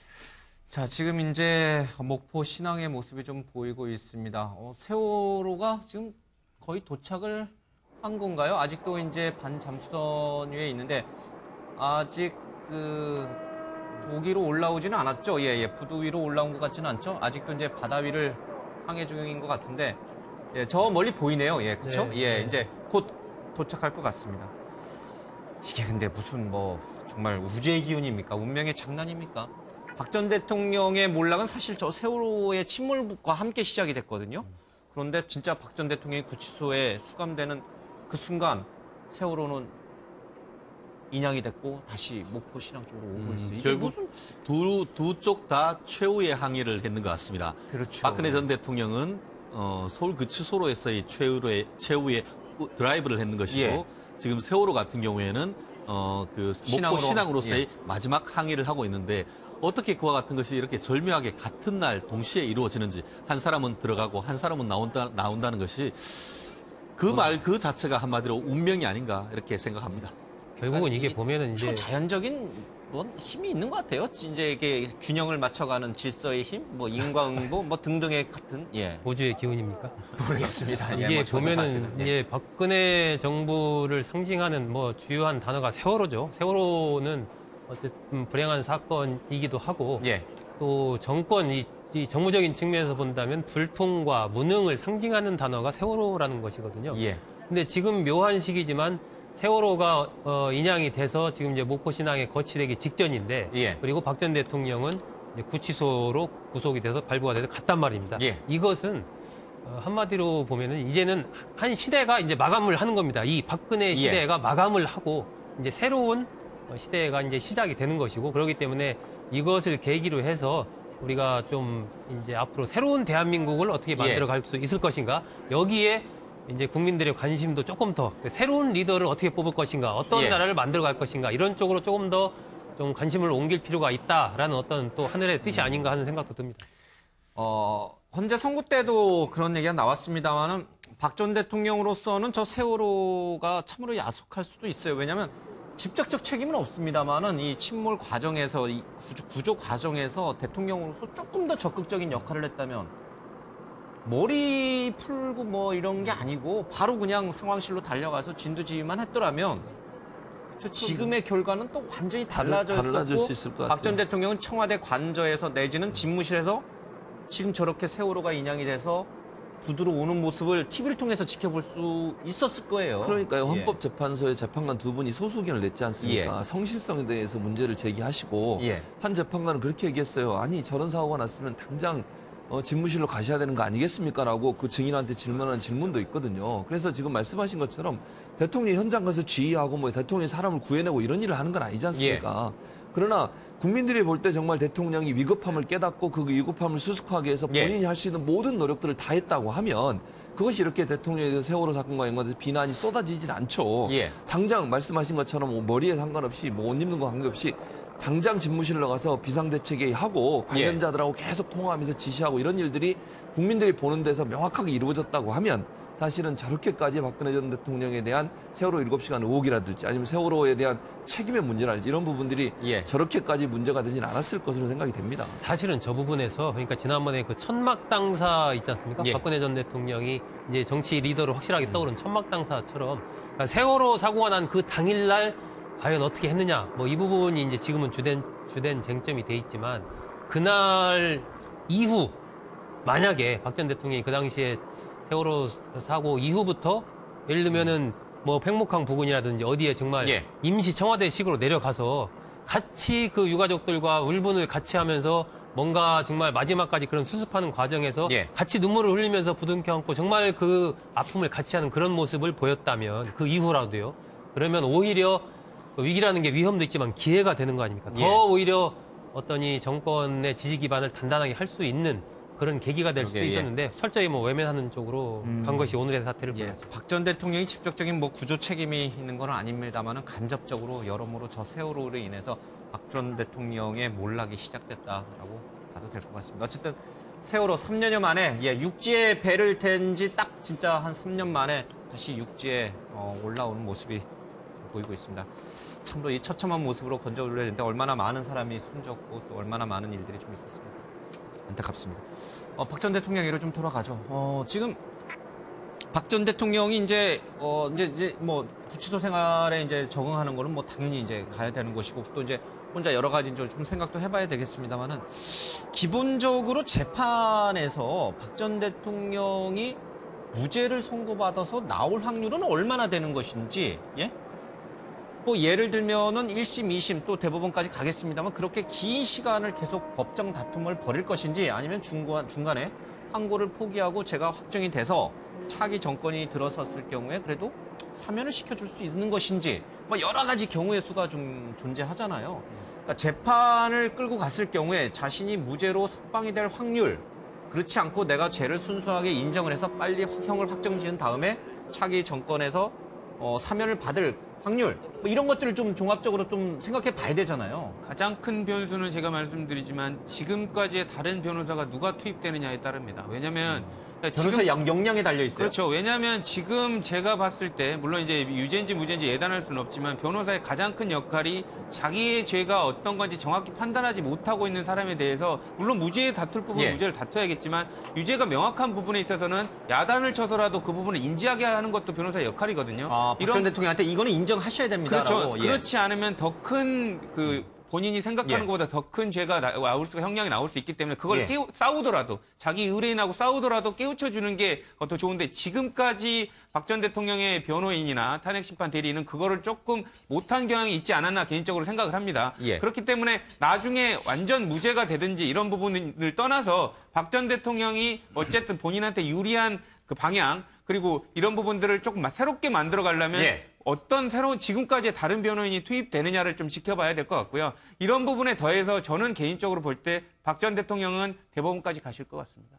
자, 지금 이제 목포 신항의 모습이 좀 보이고 있습니다. 세월호가 지금 거의 도착을 한 건가요? 아직도 이제 반잠수선 위에 있는데 아직 그 도기로 올라오지는 않았죠? 예, 부두 위로 올라온 것 같지는 않죠? 아직도 이제 바다 위를 항해 중인 것 같은데 예, 저 멀리 보이네요. 예, 그렇죠? 네, 예, 네. 이제 곧 도착할 것 같습니다. 이게 근데 무슨 뭐 정말 우주의 기운입니까? 운명의 장난입니까? 박 전 대통령의 몰락은 사실 저 세월호의 침몰과 함께 시작이 됐거든요. 그런데 진짜 박 전 대통령이 구치소에 수감되는 그 순간 세월호는 인양이 됐고 다시 목포 신항 쪽으로 오고 있어요. 이게 결국 무슨 두 쪽 다 최후의 항해를 했는 것 같습니다. 그렇죠. 박근혜 전 대통령은 서울 구치소로에서의 최후의 드라이브를 했는 것이고 예. 지금 세월호 같은 경우에는 그 목포 신항으로서의 예. 마지막 항해를 하고 있는데 어떻게 그와 같은 것이 이렇게 절묘하게 같은 날 동시에 이루어지는지 한 사람은 들어가고 한 사람은 나온다는 것이 그 자체가 한마디로 운명이 아닌가 이렇게 생각합니다. 결국은 이게 보면은 이제 초자연적인 뭐 힘이 있는 것 같아요. 이제 이게 균형을 맞춰가는 질서의 힘, 뭐 인과응보, 뭐 등등의 같은 예 우주의 기운입니까? 모르겠습니다. 예, 이게 뭐 저도 보면은 사실은, 예. 이게 박근혜 정부를 상징하는 뭐 주요한 단어가 세월호죠. 세월호는 어쨌든 불행한 사건이기도 하고 예. 또 정권 이 정무적인 측면에서 본다면 불통과 무능을 상징하는 단어가 세월호라는 것이거든요. 예. 근데 지금 묘한 시기지만 세월호가 인양이 돼서 지금 이제 목포 신항에 거치되기 직전인데 예. 그리고 박 전 대통령은 이제 구치소로 구속이 돼서 발부가 돼서 갔단 말입니다. 예. 이것은 한마디로 보면은 이제는 한 시대가 이제 마감을 하는 겁니다. 이 박근혜 시대가 마감을 하고 이제 새로운 시대가 이제 시작이 되는 것이고, 그렇기 때문에 이것을 계기로 해서 우리가 좀 이제 앞으로 새로운 대한민국을 어떻게 만들어 갈 수 있을 것인가, 여기에 이제 국민들의 관심도 조금 더, 새로운 리더를 어떻게 뽑을 것인가, 어떤 나라를 만들어 갈 것인가, 이런 쪽으로 조금 더 좀 관심을 옮길 필요가 있다라는 어떤 또 하늘의 뜻이 아닌가 하는 생각도 듭니다. 헌재 선고 때도 그런 얘기가 나왔습니다만은 박 전 대통령으로서는 저 세월호가 참으로 야속할 수도 있어요. 왜냐하면 직접적 책임은 없습니다만은 이 침몰 과정에서, 이 구조 과정에서 대통령으로서 조금 더 적극적인 역할을 했다면 머리 풀고 뭐 이런 게 아니고 바로 그냥 상황실로 달려가서 진두지휘만 했더라면 지금의 결과는 또 완전히 달라질 수 있을 것 같아요. 박 전 대통령은 청와대 관저에서 내지는 집무실에서 지금 저렇게 세월호가 인양이 돼서 부두로 오는 모습을 TV를 통해서 지켜볼 수 있었을 거예요. 그러니까요. 헌법재판소의 재판관 두 분이 소수 의견을 냈지 않습니까? 성실성에 대해서 문제를 제기하시고 한 재판관은 그렇게 얘기했어요. 아니 저런 사고가 났으면 당장 집무실로 가셔야 되는 거 아니겠습니까? 라고 그 증인한테 질문하는 질문도 있거든요. 그래서 지금 말씀하신 것처럼 대통령이 현장 가서 지휘하고 뭐 대통령이 사람을 구해내고 이런 일을 하는 건 아니지 않습니까? 그러나 국민들이 볼 때 정말 대통령이 위급함을 깨닫고 그 위급함을 수습하기 위해서 본인이 할 수 있는 모든 노력들을 다 했다고 하면 그것이 이렇게 대통령에 대해서 세월호 사건과 연관돼서 비난이 쏟아지진 않죠. 당장 말씀하신 것처럼 머리에 상관없이 뭐 옷 입는 거 관계없이 당장 집무실로 가서 비상대책회의하고 관련자들하고 계속 통화하면서 지시하고 이런 일들이 국민들이 보는 데서 명확하게 이루어졌다고 하면 사실은 저렇게까지 박근혜 전 대통령에 대한 세월호 7시간 의혹이라든지 아니면 세월호에 대한 책임의 문제라든지 이런 부분들이 저렇게까지 문제가 되진 않았을 것으로 생각이 됩니다. 사실은 저 부분에서, 그러니까 지난번에 그 천막 당사 있지 않습니까? 박근혜 전 대통령이 이제 정치 리더로 확실하게 떠오른 천막 당사처럼, 그러니까 세월호 사고가 난 그 당일날 과연 어떻게 했느냐, 뭐 이 부분이 이제 지금은 주된 쟁점이 돼 있지만, 그날 이후 만약에 박 전 대통령이 그 당시에 세월호 사고 이후부터 예를 들면은 뭐 팽목항 부근이라든지 어디에 정말 임시 청와대식으로 내려가서 같이 그 유가족들과 울분을 같이 하면서 뭔가 정말 마지막까지 그런 수습하는 과정에서 같이 눈물을 흘리면서 부둥켜 안고 정말 그 아픔을 같이 하는 그런 모습을 보였다면, 그 이후라도요, 그러면 오히려 위기라는 게 위험도 있지만 기회가 되는 거 아닙니까? 더 오히려 어떤 이 정권의 지지 기반을 단단하게 할 수 있는 그런 계기가 될 수도 있었는데 철저히 뭐 외면하는 쪽으로 간 것이 오늘의 사태를 보였죠. 박 전 대통령이 직접적인 뭐 구조 책임이 있는 건 아닙니다만은 간접적으로 여러모로 저 세월호로 인해서 박 전 대통령의 몰락이 시작됐다라고 봐도 될 것 같습니다. 어쨌든 세월호 3년여 만에 육지에 배를 탄 지 딱 진짜 한 3년 만에 다시 육지에 올라오는 모습이 보이고 있습니다. 참으로 이 처참한 모습으로 건져 올려야 되는데 얼마나 많은 사람이 숨졌고 또 얼마나 많은 일들이 좀 있었습니다. 안타깝습니다. 박 전 대통령 얘기로 좀 돌아가죠. 지금 박 전 대통령이 이제 뭐 구치소 생활에 이제 적응하는 거는 뭐 당연히 이제 가야 되는 것이고 또 이제 혼자 여러 가지 좀 생각도 해봐야 되겠습니다만은 기본적으로 재판에서 박 전 대통령이 무죄를 선고받아서 나올 확률은 얼마나 되는 것인지, 뭐 예를 들면은 1심, 2심 또 대법원까지 가겠습니다만 그렇게 긴 시간을 계속 법정 다툼을 벌일 것인지 아니면 중간에 항고를 포기하고 제가 확정이 돼서 차기 정권이 들어섰을 경우에 그래도 사면을 시켜줄 수 있는 것인지 뭐 여러 가지 경우의 수가 좀 존재하잖아요. 그러니까 재판을 끌고 갔을 경우에 자신이 무죄로 석방이 될 확률, 그렇지 않고 내가 죄를 순수하게 인정을 해서 빨리 형을 확정 지은 다음에 차기 정권에서 사면을 받을 확률, 뭐 이런 것들을 좀 종합적으로 좀 생각해 봐야 되잖아요. 가장 큰 변수는 제가 말씀드리지만 지금까지의 다른 변호사가 누가 투입되느냐에 따릅니다. 왜냐하면 변호사 역량에 달려 있어요. 그렇죠. 왜냐하면 지금 제가 봤을 때 물론 이제 유죄인지 무죄인지 예단할 수는 없지만 변호사의 가장 큰 역할이 자기의 죄가 어떤 건지 정확히 판단하지 못하고 있는 사람에 대해서 물론 무죄에 다툴 부분은 무죄를 다퉈야겠지만 유죄가 명확한 부분에 있어서는 야단을 쳐서라도 그 부분을 인지하게 하는 것도 변호사의 역할이거든요. 박 전 대통령한테 이거는 인정하셔야 됩니다. 그렇죠. 그렇지 않으면 더 큰 본인이 생각하는 것보다 더 큰 죄가 형량이 나올 수 있기 때문에 그걸 싸우더라도 자기 의뢰인하고 싸우더라도 깨우쳐주는 게 더 좋은데 지금까지 박 전 대통령의 변호인이나 탄핵심판 대리인은 그거를 조금 못한 경향이 있지 않았나 개인적으로 생각을 합니다. 그렇기 때문에 나중에 완전 무죄가 되든지 이런 부분을 떠나서 박 전 대통령이 어쨌든 본인한테 유리한 그 방향 그리고 이런 부분들을 조금 새롭게 만들어 가려면 어떤 새로운 지금까지의 다른 변호인이 투입되느냐를 좀 지켜봐야 될 것 같고요. 이런 부분에 더해서 저는 개인적으로 볼 때 박 전 대통령은 대법원까지 가실 것 같습니다.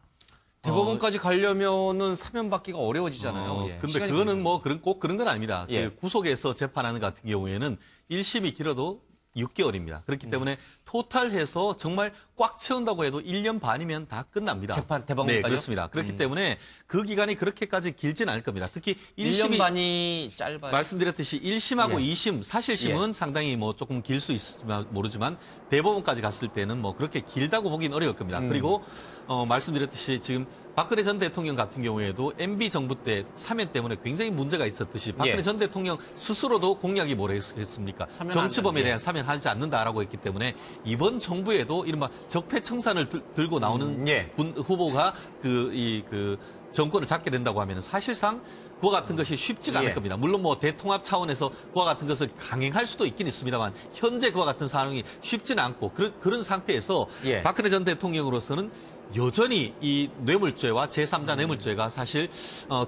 대법원까지 가려면은 사면 받기가 어려워지잖아요. 근데 그거는 뭐 꼭 그런 건 아닙니다. 그 구속에서 재판하는 같은 경우에는 1심이 길어도 6개월입니다. 그렇기 때문에 토탈해서 정말 꽉 채운다고 해도 1년 반이면 다 끝납니다. 재판 대법원까지요? 네, 그렇습니다. 그렇기 때문에 그 기간이 그렇게까지 길진 않을 겁니다. 특히 1년 반이 짧아요. 말씀드렸듯이 1심하고 2심, 사실심은 상당히 뭐 조금 길 수 있을지 모르지만 대법원까지 갔을 때는 뭐 그렇게 길다고 보기는 어려울 겁니다. 그리고 말씀드렸듯이 지금 박근혜 전 대통령 같은 경우에도 MB 정부 때 사면 때문에 굉장히 문제가 있었듯이 박근혜 전 대통령 스스로도 공약이 뭐라 했습니까? 정치범에 대한 사면하지 않는다라고 했기 때문에 이번 정부에도 이른바 적폐청산을 들고 나오는 후보가 그 정권을 잡게 된다고 하면 사실상 그와 같은 것이 쉽지가 않을 겁니다. 물론 뭐 대통합 차원에서 그와 같은 것을 강행할 수도 있긴 있습니다만 현재 그와 같은 상황이 쉽지는 않고 그런 상태에서 박근혜 전 대통령으로서는 여전히 이 뇌물죄와 제3자 뇌물죄가 사실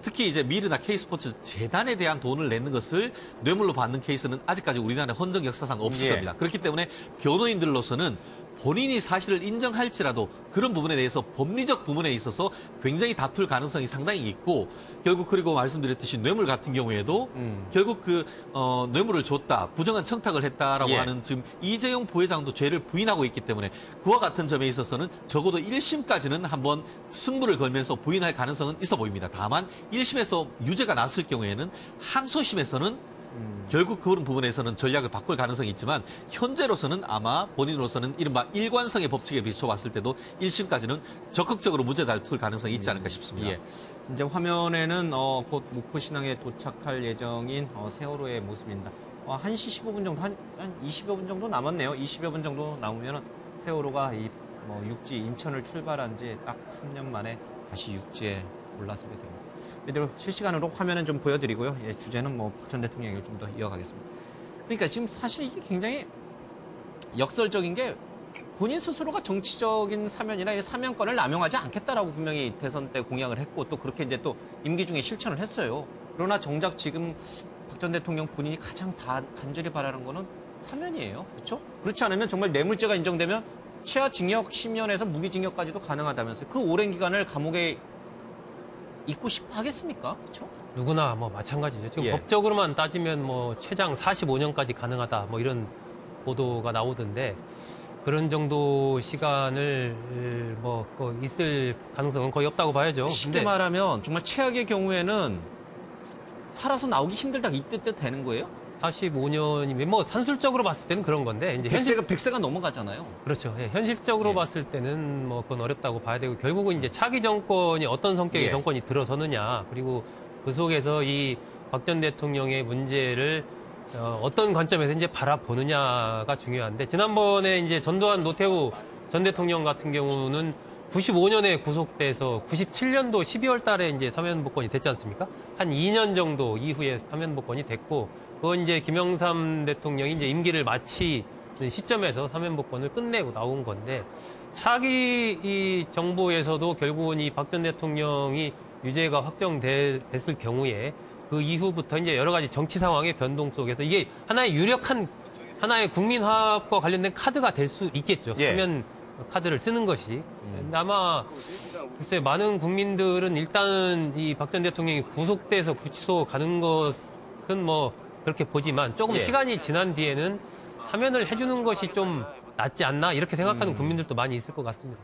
특히 이제 미르나 K스포츠 재단에 대한 돈을 내는 것을 뇌물로 받는 케이스는 아직까지 우리나라 헌정 역사상 없을 겁니다. 그렇기 때문에 변호인들로서는 본인이 사실을 인정할지라도 그런 부분에 대해서 법리적 부분에 있어서 굉장히 다툴 가능성이 상당히 있고 결국 그리고 말씀드렸듯이 뇌물 같은 경우에도 결국 그 뇌물을 줬다, 부정한 청탁을 했다라고 하는 지금 이재용 부회장도 죄를 부인하고 있기 때문에 그와 같은 점에 있어서는 적어도 1심까지는 한번 승부를 걸면서 부인할 가능성은 있어 보입니다. 다만 1심에서 유죄가 났을 경우에는 항소심에서는 결국 그런 부분에서는 전략을 바꿀 가능성이 있지만 현재로서는 아마 본인으로서는 이른바 일관성의 법칙에 비춰봤을 때도 1심까지는 적극적으로 무죄 다툴 가능성이 있지 않을까 싶습니다. 이제 화면에는 곧 목포신항에 도착할 예정인 세월호의 모습입니다. 1시 15분 정도, 한 20여 분 정도 남았네요. 20여 분 정도 남으면 세월호가 육지 인천을 출발한 지 딱 3년 만에 다시 육지에 올라서게 됩니다. 이대로 실시간으로 화면은 좀 보여드리고요. 주제는 뭐 박 전 대통령 얘기를 좀 더 이어가겠습니다. 그러니까 지금 사실 이게 굉장히 역설적인 게 본인 스스로가 정치적인 사면이나 이 사면권을 남용하지 않겠다라고 분명히 대선 때 공약을 했고 또 그렇게 이제 또 임기 중에 실천을 했어요. 그러나 정작 지금 박 전 대통령 본인이 가장 간절히 바라는 거는 사면이에요. 그렇죠? 그렇지 않으면 정말 뇌물죄가 인정되면 최하 징역 10년에서 무기징역까지도 가능하다면서요. 그 오랜 기간을 감옥에 있고 싶어 하겠습니까? 그렇죠? 누구나 뭐 마찬가지죠. 지금 법적으로만 따지면 뭐 최장 45년까지 가능하다 뭐 이런 보도가 나오던데 그런 정도 시간을 뭐 있을 가능성은 거의 없다고 봐야죠. 쉽게 말하면 정말 최악의 경우에는 살아서 나오기 힘들다 이 뜻 되는 거예요? 45년이면 뭐 산술적으로 봤을 때는 그런 건데 이제 100세가 넘어가잖아요. 그렇죠. 현실적으로 봤을 때는 뭐 그건 어렵다고 봐야 되고 결국은 이제 차기 정권이 어떤 성격의 정권이 들어서느냐 그리고 그 속에서 이 박 전 대통령의 문제를 어떤 관점에서 이제 바라보느냐가 중요한데 지난번에 이제 전두환 노태우 전 대통령 같은 경우는 95년에 구속돼서 97년도 12월 달에 이제 사면 복권이 됐지 않습니까? 한 2년 정도 이후에 사면 복권이 됐고 그건 이제 김영삼 대통령이 이제 임기를 마치는 시점에서 사면 복권을 끝내고 나온 건데 차기 이 정부에서도 결국은 이 박 전 대통령이 유죄가 확정됐을 경우에 그 이후부터 이제 여러 가지 정치 상황의 변동 속에서 이게 하나의 유력한 하나의 국민화합과 관련된 카드가 될 수 있겠죠. 사면 카드를 쓰는 것이. 근데 아마 글쎄 많은 국민들은 일단은 이 박 전 대통령이 구속돼서 구치소 가는 것은 뭐 그렇게 보지만 조금 시간이 지난 뒤에는 사면을 해주는 것이 좀 낫지 않나 이렇게 생각하는 국민들도 많이 있을 것 같습니다.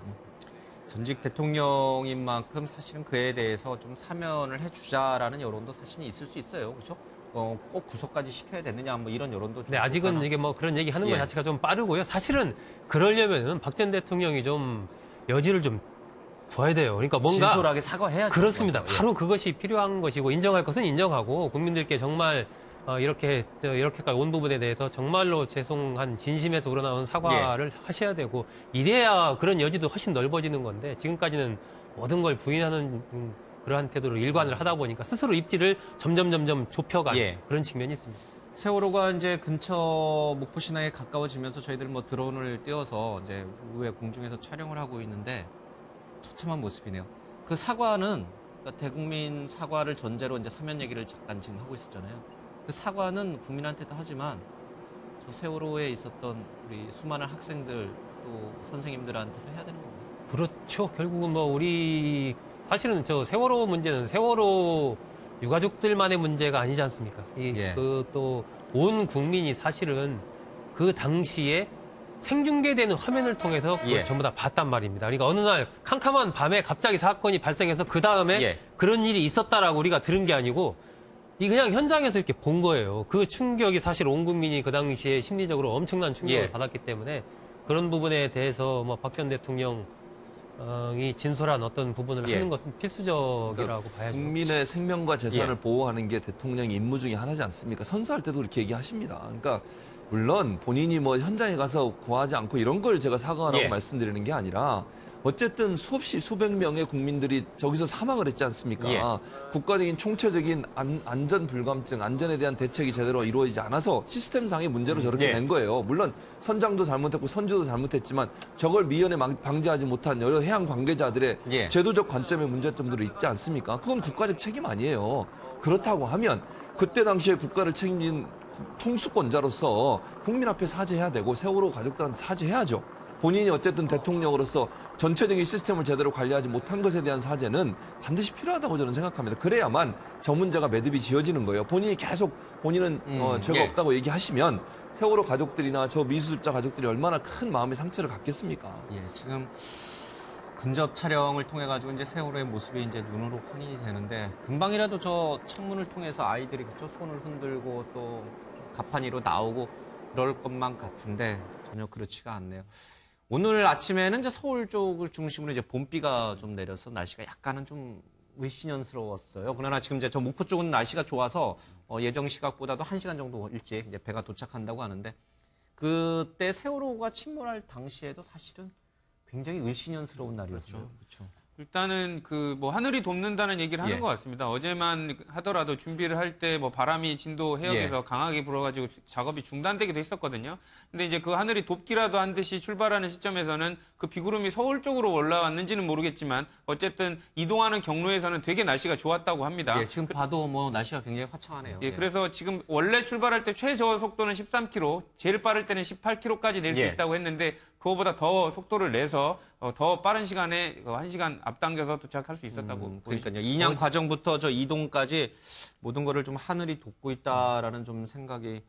전직 대통령인 만큼 사실은 그에 대해서 좀 사면을 해주자라는 여론도 사실은 있을 수 있어요. 그렇죠? 꼭 구속까지 시켜야 되느냐 뭐 이런 여론도 좀. 네, 아직은 이게 뭐 그런 얘기 하는 것 자체가 좀 빠르고요. 사실은 그러려면은 박 전 대통령이 좀 여지를 좀 둬야 돼요. 그러니까 뭔가 진솔하게 사과해야죠. 그렇습니다. 바로 그것이 필요한 것이고 인정할 것은 인정하고 국민들께 정말 이렇게까지 온 부분에 대해서 정말로 죄송한 진심에서 우러나온 사과를 하셔야 되고 이래야 그런 여지도 훨씬 넓어지는 건데 지금까지는 모든 걸 부인하는 그러한 태도로 일관을 하다 보니까 스스로 입지를 점점 좁혀간 그런 측면이 있습니다. 세월호가 이제 근처 목포 신항에 가까워지면서 저희들 뭐 드론을 띄워서 이제 의회 공중에서 촬영을 하고 있는데 처참한 모습이네요. 그 사과는 그러니까 대국민 사과를 전제로 이제 사면 얘기를 잠깐 지금 하고 있었잖아요. 그 사과는 국민한테도 하지만 저 세월호에 있었던 우리 수많은 학생들 또 선생님들한테도 해야 되는 건가요? 그렇죠. 결국은 뭐 우리 사실은 저 세월호 문제는 세월호 유가족들만의 문제가 아니지 않습니까? 그 또 온 국민이 사실은 그 당시에 생중계되는 화면을 통해서 그걸 전부 다 봤단 말입니다. 그러니까 어느 날 캄캄한 밤에 갑자기 사건이 발생해서 그 다음에 그런 일이 있었다라고 우리가 들은 게 아니고 이 그냥 현장에서 이렇게 본 거예요. 그 충격이 사실 온 국민이 그 당시에 심리적으로 엄청난 충격을 받았기 때문에 그런 부분에 대해서 뭐 박 전 대통령이 진솔한 어떤 부분을 하는 것은 필수적이라고 봐야죠. 국민의 생명과 재산을 보호하는 게 대통령의 임무 중에 하나지 않습니까? 선서할 때도 그렇게 얘기하십니다. 그러니까 물론 본인이 뭐 현장에 가서 구하지 않고 이런 걸 제가 사과하라고 말씀드리는 게 아니라 어쨌든 수백 명의 국민들이 저기서 사망을 했지 않습니까? 국가적인 총체적인 안전 불감증, 안전에 대한 대책이 제대로 이루어지지 않아서 시스템상의 문제로 저렇게 된 거예요. 물론 선장도 잘못했고 선주도 잘못했지만 저걸 미연에 방지하지 못한 여러 해양 관계자들의 제도적 관점의 문제점들이 있지 않습니까? 그건 국가적 책임 아니에요. 그렇다고 하면 그때 당시에 국가를 책임진 통수권자로서 국민 앞에 사죄해야 되고 세월호 가족들한테 사죄해야죠. 본인이 어쨌든 대통령으로서 전체적인 시스템을 제대로 관리하지 못한 것에 대한 사죄는 반드시 필요하다고 저는 생각합니다. 그래야만 저 문제가 매듭이 지어지는 거예요. 본인이 계속 본인은 죄가 없다고 얘기하시면 세월호 가족들이나 저 미수습자 가족들이 얼마나 큰 마음의 상처를 갖겠습니까? 지금 근접 촬영을 통해 가지고 이제 세월호의 모습이 이제 눈으로 확인이 되는데 금방이라도 저 창문을 통해서 아이들이 그쵸 손을 흔들고 또 가판 위로 나오고 그럴 것만 같은데 전혀 그렇지가 않네요. 오늘 아침에는 이제 서울 쪽을 중심으로 이제 봄비가 좀 내려서 날씨가 약간은 좀 의심연스러웠어요. 그러나 지금 이제 저 목포 쪽은 날씨가 좋아서 예정 시각보다도 1시간 정도 일찍 이제 배가 도착한다고 하는데 그때 세월호가 침몰할 당시에도 사실은 굉장히 의심연스러운 날이었어요. 그렇죠. 일단은 그 뭐 하늘이 돕는다는 얘기를 하는 것 같습니다. 어제만 하더라도 준비를 할 때 뭐 바람이 진도 해역에서 강하게 불어가지고 작업이 중단되기도 했었거든요. 근데 이제 그 하늘이 돕기라도 한 듯이 출발하는 시점에서는 그 비구름이 서울 쪽으로 올라왔는지는 모르겠지만 어쨌든 이동하는 경로에서는 되게 날씨가 좋았다고 합니다. 지금 봐도 뭐 날씨가 굉장히 화창하네요. 그래서 지금 원래 출발할 때 최저 속도는 13km, 제일 빠를 때는 18km까지 낼 수 있다고 했는데 그거보다 더 속도를 내서 더 빠른 시간에 1시간 앞당겨서 도착할 수 있었다고. 그러니까요. 인양 과정부터 저 이동까지 모든 거를 좀 하늘이 돕고 있다라는 좀 생각이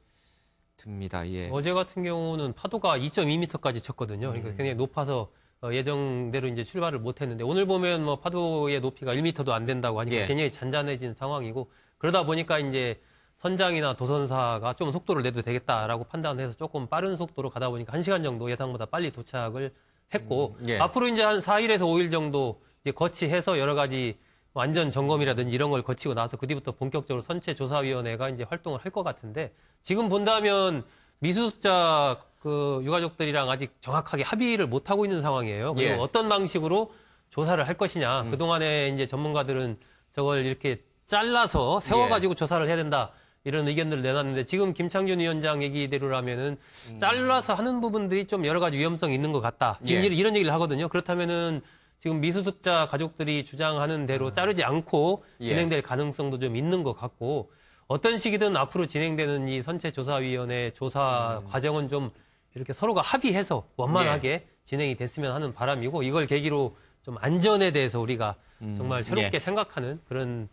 듭니다. 어제 같은 경우는 파도가 2.2m까지 쳤거든요. 그러니까 굉장히 높아서 예정대로 이제 출발을 못 했는데 오늘 보면 뭐 파도의 높이가 1m도 안 된다고 하니까 굉장히 잔잔해진 상황이고 그러다 보니까 이제 선장이나 도선사가 좀 속도를 내도 되겠다라고 판단해서 조금 빠른 속도로 가다 보니까 1시간 정도 예상보다 빨리 도착을 했고 앞으로 이제 한 4일에서 5일 정도 이제 거치해서 여러 가지 안전 점검이라든지 이런 걸 거치고 나서 그 뒤부터 본격적으로 선체조사위원회가 이제 활동을 할 것 같은데 지금 본다면 미수습자 그 유가족들이랑 아직 정확하게 합의를 못 하고 있는 상황이에요. 그리고 어떤 방식으로 조사를 할 것이냐. 그동안에 이제 전문가들은 저걸 이렇게 잘라서 세워가지고 조사를 해야 된다. 이런 의견들을 내놨는데 지금 김창균 위원장 얘기대로라면은 잘라서 하는 부분들이 좀 여러 가지 위험성이 있는 것 같다. 지금 이런 얘기를 하거든요. 그렇다면은 지금 미수습자 가족들이 주장하는 대로 자르지 않고 진행될 가능성도 좀 있는 것 같고 어떤 식이든 앞으로 진행되는 이 선체조사위원회 조사 과정은 좀 이렇게 서로가 합의해서 원만하게 진행이 됐으면 하는 바람이고 이걸 계기로 좀 안전에 대해서 우리가 정말 새롭게 생각하는 그런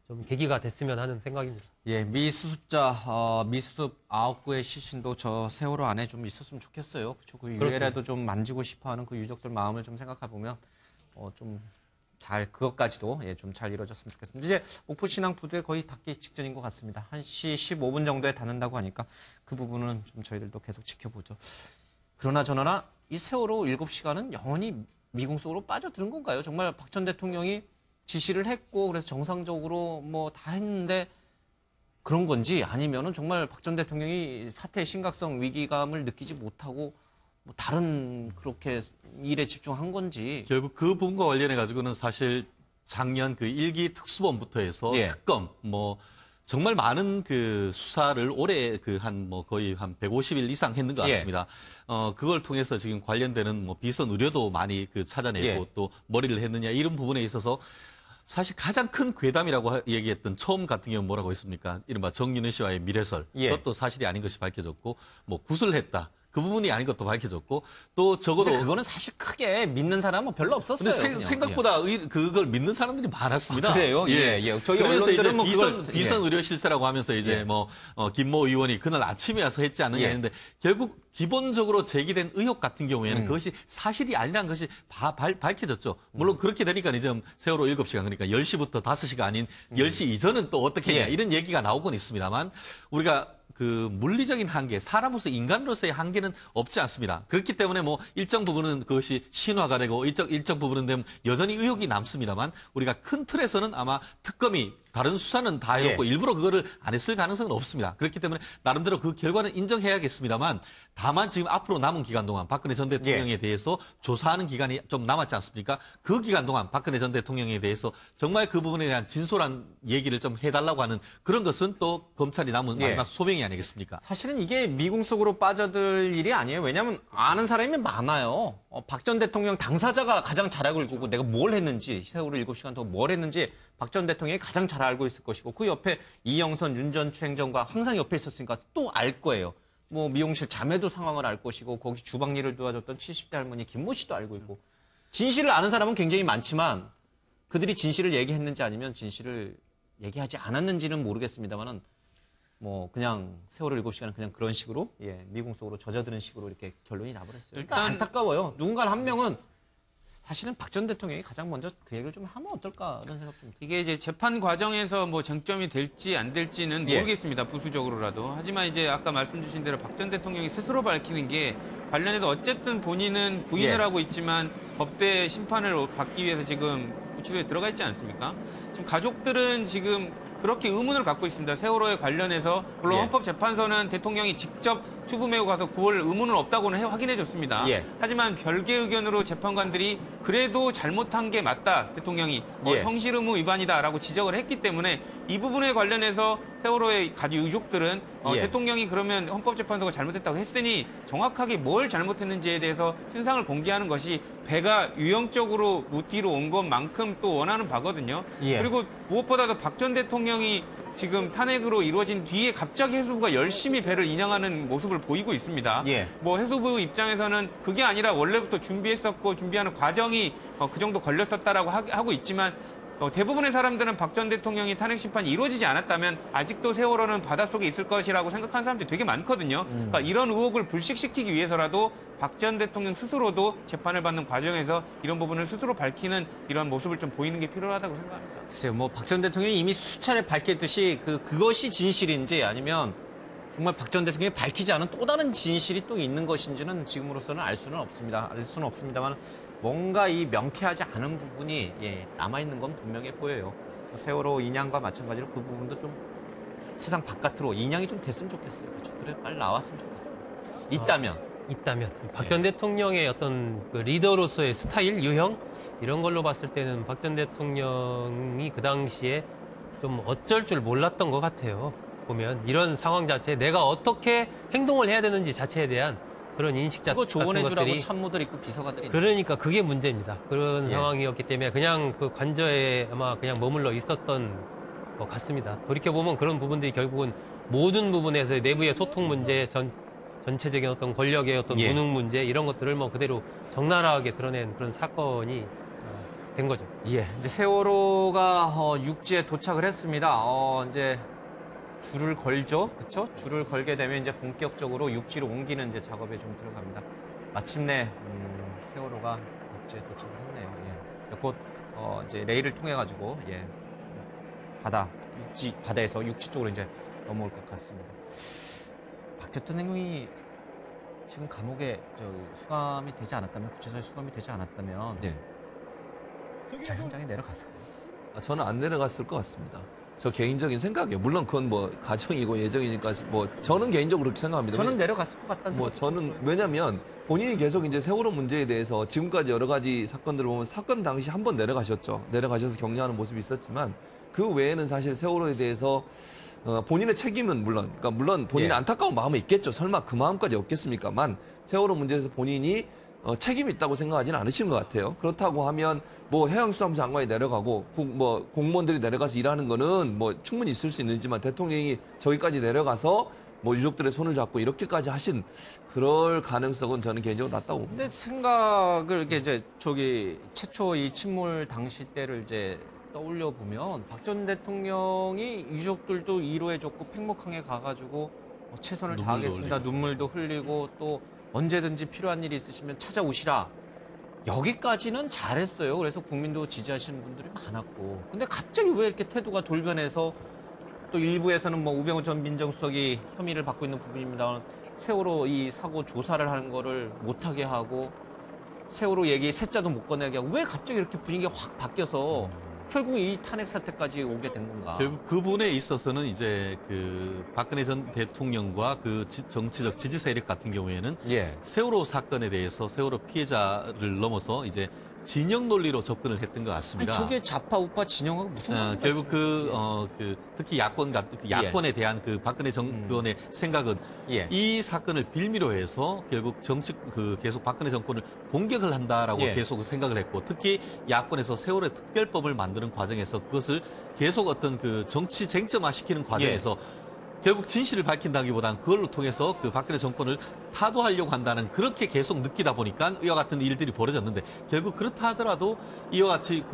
좀 계기가 됐으면 하는 생각입니다. 미수습자, 미수습 9구의 시신도 저 세월호 안에 좀 있었으면 좋겠어요. 그렇죠. 그 유해라도 좀 만지고 싶어 하는 그 유족들 마음을 좀 생각해보면, 좀 잘, 그것까지도 좀 잘 이루어졌으면 좋겠습니다. 이제 목포 신항 부두에 거의 닿기 직전인 것 같습니다. 1시 15분 정도에 닿는다고 하니까 그 부분은 좀 저희들도 계속 지켜보죠. 그러나 저러나 이 세월호 7시간은 영원히 미궁 속으로 빠져드는 건가요? 정말 박 전 대통령이 지시를 했고 그래서 정상적으로 뭐 다 했는데 그런 건지 아니면은 정말 박 전 대통령이 사태의 심각성 위기감을 느끼지 못하고 뭐 다른 그렇게 일에 집중한 건지. 결국 그 부분과 관련해 가지고는 사실 작년 그 1기 특수본부터 해서 예. 특검 뭐 정말 많은 그 수사를 올해 그 한 뭐 거의 한 150일 이상 했는 것 같습니다. 그걸 통해서 지금 관련되는 뭐 비선 의료도 많이 그 찾아내고 예. 또 머리를 했느냐 이런 부분에 있어서 사실 가장 큰 괴담이라고 얘기했던 처음 같은 경우는 뭐라고 했습니까? 이른바 정윤회 씨와의 미래설. 예. 그것도 사실이 아닌 것이 밝혀졌고 뭐 구술했다. 그 부분이 아닌 것도 밝혀졌고 또 적어도 근데 그거는 사실 크게 믿는 사람은 별로 없었어요. 근데 그냥. 생각보다 그걸 믿는 사람들이 많았습니다. 그래요? 예, 예. 저희 그래서 이제 언론들은 뭐 비선 의료 실세라고 하면서 이제 뭐 김모 의원이 그날 아침에 와서 했지 않느냐 했는데 결국 기본적으로 제기된 의혹 같은 경우에는 그것이 사실이 아니라는 것이 밝혀졌죠. 물론 그렇게 되니까 이제 세월호 7시간 그러니까 10시부터 5시가 아닌 10시 이전은 또 어떻게 했냐 이런 얘기가 나오곤 있습니다만 우리가 그 물리적인 한계, 사람으로서 인간으로서의 한계는 없지 않습니다. 그렇기 때문에 뭐 일정 부분은 그것이 신화가 되고 일정 부분은 되면 여전히 의혹이 남습니다만 우리가 큰 틀에서는 아마 특검이 다른 수사는 다 해놓고 일부러 그거를 안 했을 가능성은 없습니다. 그렇기 때문에 나름대로 그 결과는 인정해야겠습니다만 다만 지금 앞으로 남은 기간 동안 박근혜 전 대통령에 대해서 조사하는 기간이 좀 남았지 않습니까? 그 기간 동안 박근혜 전 대통령에 대해서 정말 그 부분에 대한 진솔한 얘기를 좀 해달라고 하는 그런 것은 또 검찰이 남은 마지막 소명이 아니겠습니까? 사실은 이게 미궁 속으로 빠져들 일이 아니에요. 왜냐하면 아는 사람이 많아요. 박 전 대통령 당사자가 가장 잘 알고 있고 내가 뭘 했는지 세월호 7시간 동안 뭘 했는지 박 전 대통령이 가장 잘 알고 있을 것이고 그 옆에 이영선, 윤 전 추행정과 항상 옆에 있었으니까 또 알 거예요. 뭐 미용실 자매도 상황을 알 것이고 거기 주방 일을 도와줬던 70대 할머니 김모 씨도 알고 있고 진실을 아는 사람은 굉장히 많지만 그들이 진실을 얘기했는지 아니면 진실을 얘기하지 않았는지는 모르겠습니다만은 뭐 그냥 세월호 7시간은 그냥 그런 식으로 미궁 속으로 젖어드는 식으로 이렇게 결론이 나버렸어요. 그러니까 안타까워요. 누군가 한 명은 사실은 박 전 대통령이 가장 먼저 그 얘기를 좀 하면 어떨까 이런 생각 좀. 이게 이제 재판 과정에서 뭐 쟁점이 될지 안 될지는 모르겠습니다. 부수적으로라도. 하지만 이제 아까 말씀 주신 대로 박 전 대통령이 스스로 밝히는 게 관련해서 어쨌든 본인은 부인을 하고 있지만 법대 심판을 받기 위해서 지금 구치소에 들어가 있지 않습니까? 지금 가족들은 지금 그렇게 의문을 갖고 있습니다. 세월호에 관련해서 물론 헌법재판소는 대통령이 직접 튜브 메고 가서 9월 의문은 없다고는 확인해줬습니다. 하지만 별개 의견으로 재판관들이 그래도 잘못한 게 맞다. 대통령이 성실 의무 위반이다라고 지적을 했기 때문에 이 부분에 관련해서 세월호의 가지 유족들은 대통령이 그러면 헌법재판소가 잘못했다고 했으니 정확하게 뭘 잘못했는지에 대해서 신상을 공개하는 것이 배가 유형적으로 무띠로 온 것만큼 또 원하는 바거든요. 그리고 무엇보다도 박 전 대통령이 지금 탄핵으로 이루어진 뒤에 갑자기 해수부가 열심히 배를 인양하는 모습을 보이고 있습니다. 뭐 해수부 입장에서는 그게 아니라 원래부터 준비했었고 준비하는 과정이 그 정도 걸렸었다라고 하고 있지만 대부분의 사람들은 박 전 대통령이 탄핵 심판이 이루어지지 않았다면 아직도 세월호는 바닷속에 있을 것이라고 생각하는 사람들이 되게 많거든요. 그러니까 이런 의혹을 불식시키기 위해서라도 박 전 대통령 스스로도 재판을 받는 과정에서 이런 부분을 스스로 밝히는 이런 모습을 좀 보이는 게 필요하다고 생각합니다. 글쎄요, 뭐 박 전 대통령이 이미 수차례 밝혔듯이 그것이 진실인지 아니면 정말 박 전 대통령이 밝히지 않은 또 다른 진실이 또 있는 것인지는 지금으로서는 알 수는 없습니다. 알 수는 없습니다만 뭔가 이 명쾌하지 않은 부분이 남아있는 건 분명해 보여요. 세월호 인양과 마찬가지로 그 부분도 좀 세상 바깥으로 인양이 좀 됐으면 좋겠어요. 그렇죠? 그래 빨리 나왔으면 좋겠어요. 있다면 박 전 대통령의 어떤 그 리더로서의 스타일, 유형 이런 걸로 봤을 때는 박 전 대통령이 그 당시에 좀 어쩔 줄 몰랐던 것 같아요. 보면 이런 상황 자체 내가 어떻게 행동을 해야 되는지 자체에 대한 그런 인식 같은 그거 것들이 조언해주라고 참모들 있고 비서관들이 그러니까 그게 문제입니다. 그런 상황이었기 때문에 그냥 그 관저에 아마 그냥 머물러 있었던 것 같습니다. 돌이켜보면 그런 부분들이 결국은 모든 부분에서 내부의 소통 문제, 전체적인 어떤 권력의 어떤 무능 문제 이런 것들을 뭐 그대로 적나라하게 드러낸 그런 사건이 된 거죠. 이제 세월호가 육지에 도착을 했습니다. 이제 줄을 걸죠, 그렇죠? 줄을 걸게 되면 이제 본격적으로 육지로 옮기는 이제 작업에 좀 들어갑니다. 마침내 세월호가 육지에 도착을 했네요. 곧 이제 레일을 통해 가지고 바다에서 육지 쪽으로 이제 넘어올 것 같습니다. 박 대통령이 지금 감옥에 수감이 되지 않았다면 구치소에 수감이 되지 않았다면 저 현장에 내려갔을까요? 저는 안 내려갔을 것 같습니다. 저 개인적인 생각이에요. 물론 그건 뭐 가정이고 예정이니까 뭐 저는 개인적으로 그렇게 생각합니다. 저는 내려갔을 것 같다는 뭐 생각이 저는 왜냐면 본인이 계속 이제 세월호 문제에 대해서 지금까지 여러 가지 사건들을 보면 사건 당시 한 번 내려가셨죠. 내려가셔서 격려하는 모습이 있었지만 그 외에는 사실 세월호에 대해서 본인의 책임은 물론 본인의 안타까운 마음이 있겠죠. 설마 그 마음까지 없겠습니까만 세월호 문제에서 본인이 책임이 있다고 생각하지는 않으시는 것 같아요. 그렇다고 하면 뭐 해양수산부 장관이 내려가고 뭐 공무원들이 내려가서 일하는 거는 뭐 충분히 있을 수 있지만 대통령이 저기까지 내려가서 뭐 유족들의 손을 잡고 이렇게까지 하신 그럴 가능성은 저는 개인적으로 낮다고 봅니다. 근데 생각을 이렇게 이제 최초 이 침몰 당시 때를 이제 떠올려 보면 박 전 대통령이 유족들도 위로해줬고 팽목항에 가가지고 최선을 다하겠습니다. 눈물도 흘리고 또 언제든지 필요한 일이 있으시면 찾아오시라. 여기까지는 잘했어요. 그래서 국민도 지지하시는 분들이 많았고. 근데 갑자기 왜 이렇게 태도가 돌변해서 또 일부에서는 뭐 우병우 전 민정수석이 혐의를 받고 있는 부분입니다. 세월호 이 사고 조사를 하는 거를 못하게 하고 세월호 얘기 셋자도 못 꺼내게 하고 왜 갑자기 이렇게 분위기가 확 바뀌어서 결국 이 탄핵 사태까지 오게 된 건가? 결국 그 부분에 있어서는 이제 그 박근혜 전 대통령과 그 정치적 지지 세력 같은 경우에는 세월호 사건에 대해서 세월호 피해자를 넘어서 이제 진영 논리로 접근을 했던 것 같습니다. 아니, 저게 좌파 우파 진영하고 무슨 관계가 결국 특히 야권에 대한 그 박근혜 정권의 생각은 이 사건을 빌미로 해서 결국 계속 박근혜 정권을 공격을 한다라고 계속 생각을 했고 특히 야권에서 세월호 특별법을 만드는 과정에서 그것을 계속 어떤 그 정치 쟁점화시키는 과정에서 결국 진실을 밝힌다기보다는 그걸로 통해서 그 박근혜 정권을 타도하려고 한다는 그렇게 계속 느끼다 보니까 이와 같은 일들이 벌어졌는데 결국 그렇다 하더라도 이와 같이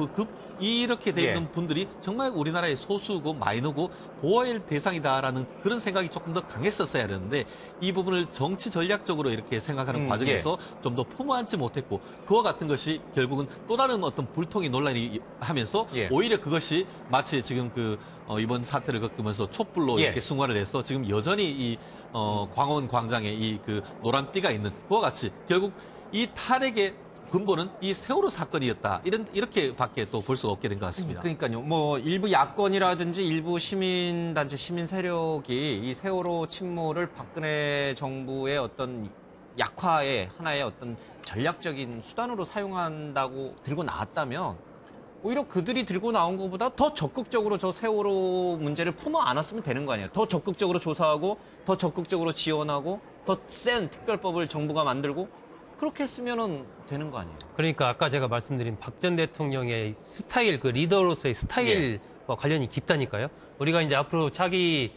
이렇게 돼 있는 분들이 정말 우리나라의 소수고 마이너고 보호할 대상이다라는 그런 생각이 조금 더 강했었어야 하는데 이 부분을 정치 전략적으로 이렇게 생각하는 과정에서 좀 더 품어안지 못했고 그와 같은 것이 결국은 또 다른 어떤 불통이 논란이 하면서 오히려 그것이 마치 지금 이번 사태를 겪으면서 촛불로 이렇게 승화를 해서 지금 여전히 이 광화문 광장에 그 노란 띠가 있는 그와 같이 결국 이 탈핵의 근본은 이 세월호 사건이었다. 이렇게밖에 또 볼 수가 없게 된 것 같습니다. 그러니까요. 뭐 일부 야권이라든지 일부 시민단체, 시민 세력이 이 세월호 침몰을 박근혜 정부의 어떤 약화의 하나의 어떤 전략적인 수단으로 사용한다고 들고 나왔다면 오히려 그들이 들고 나온 것보다 더 적극적으로 저 세월호 문제를 품어 안았으면 되는 거 아니에요. 더 적극적으로 조사하고 더 적극적으로 지원하고 더 센 특별법을 정부가 만들고 그렇게 했으면 되는 거 아니에요. 그러니까 아까 제가 말씀드린 박 전 대통령의 스타일, 그 리더로서의 스타일과 관련이 깊다니까요. 우리가 이제 앞으로 차기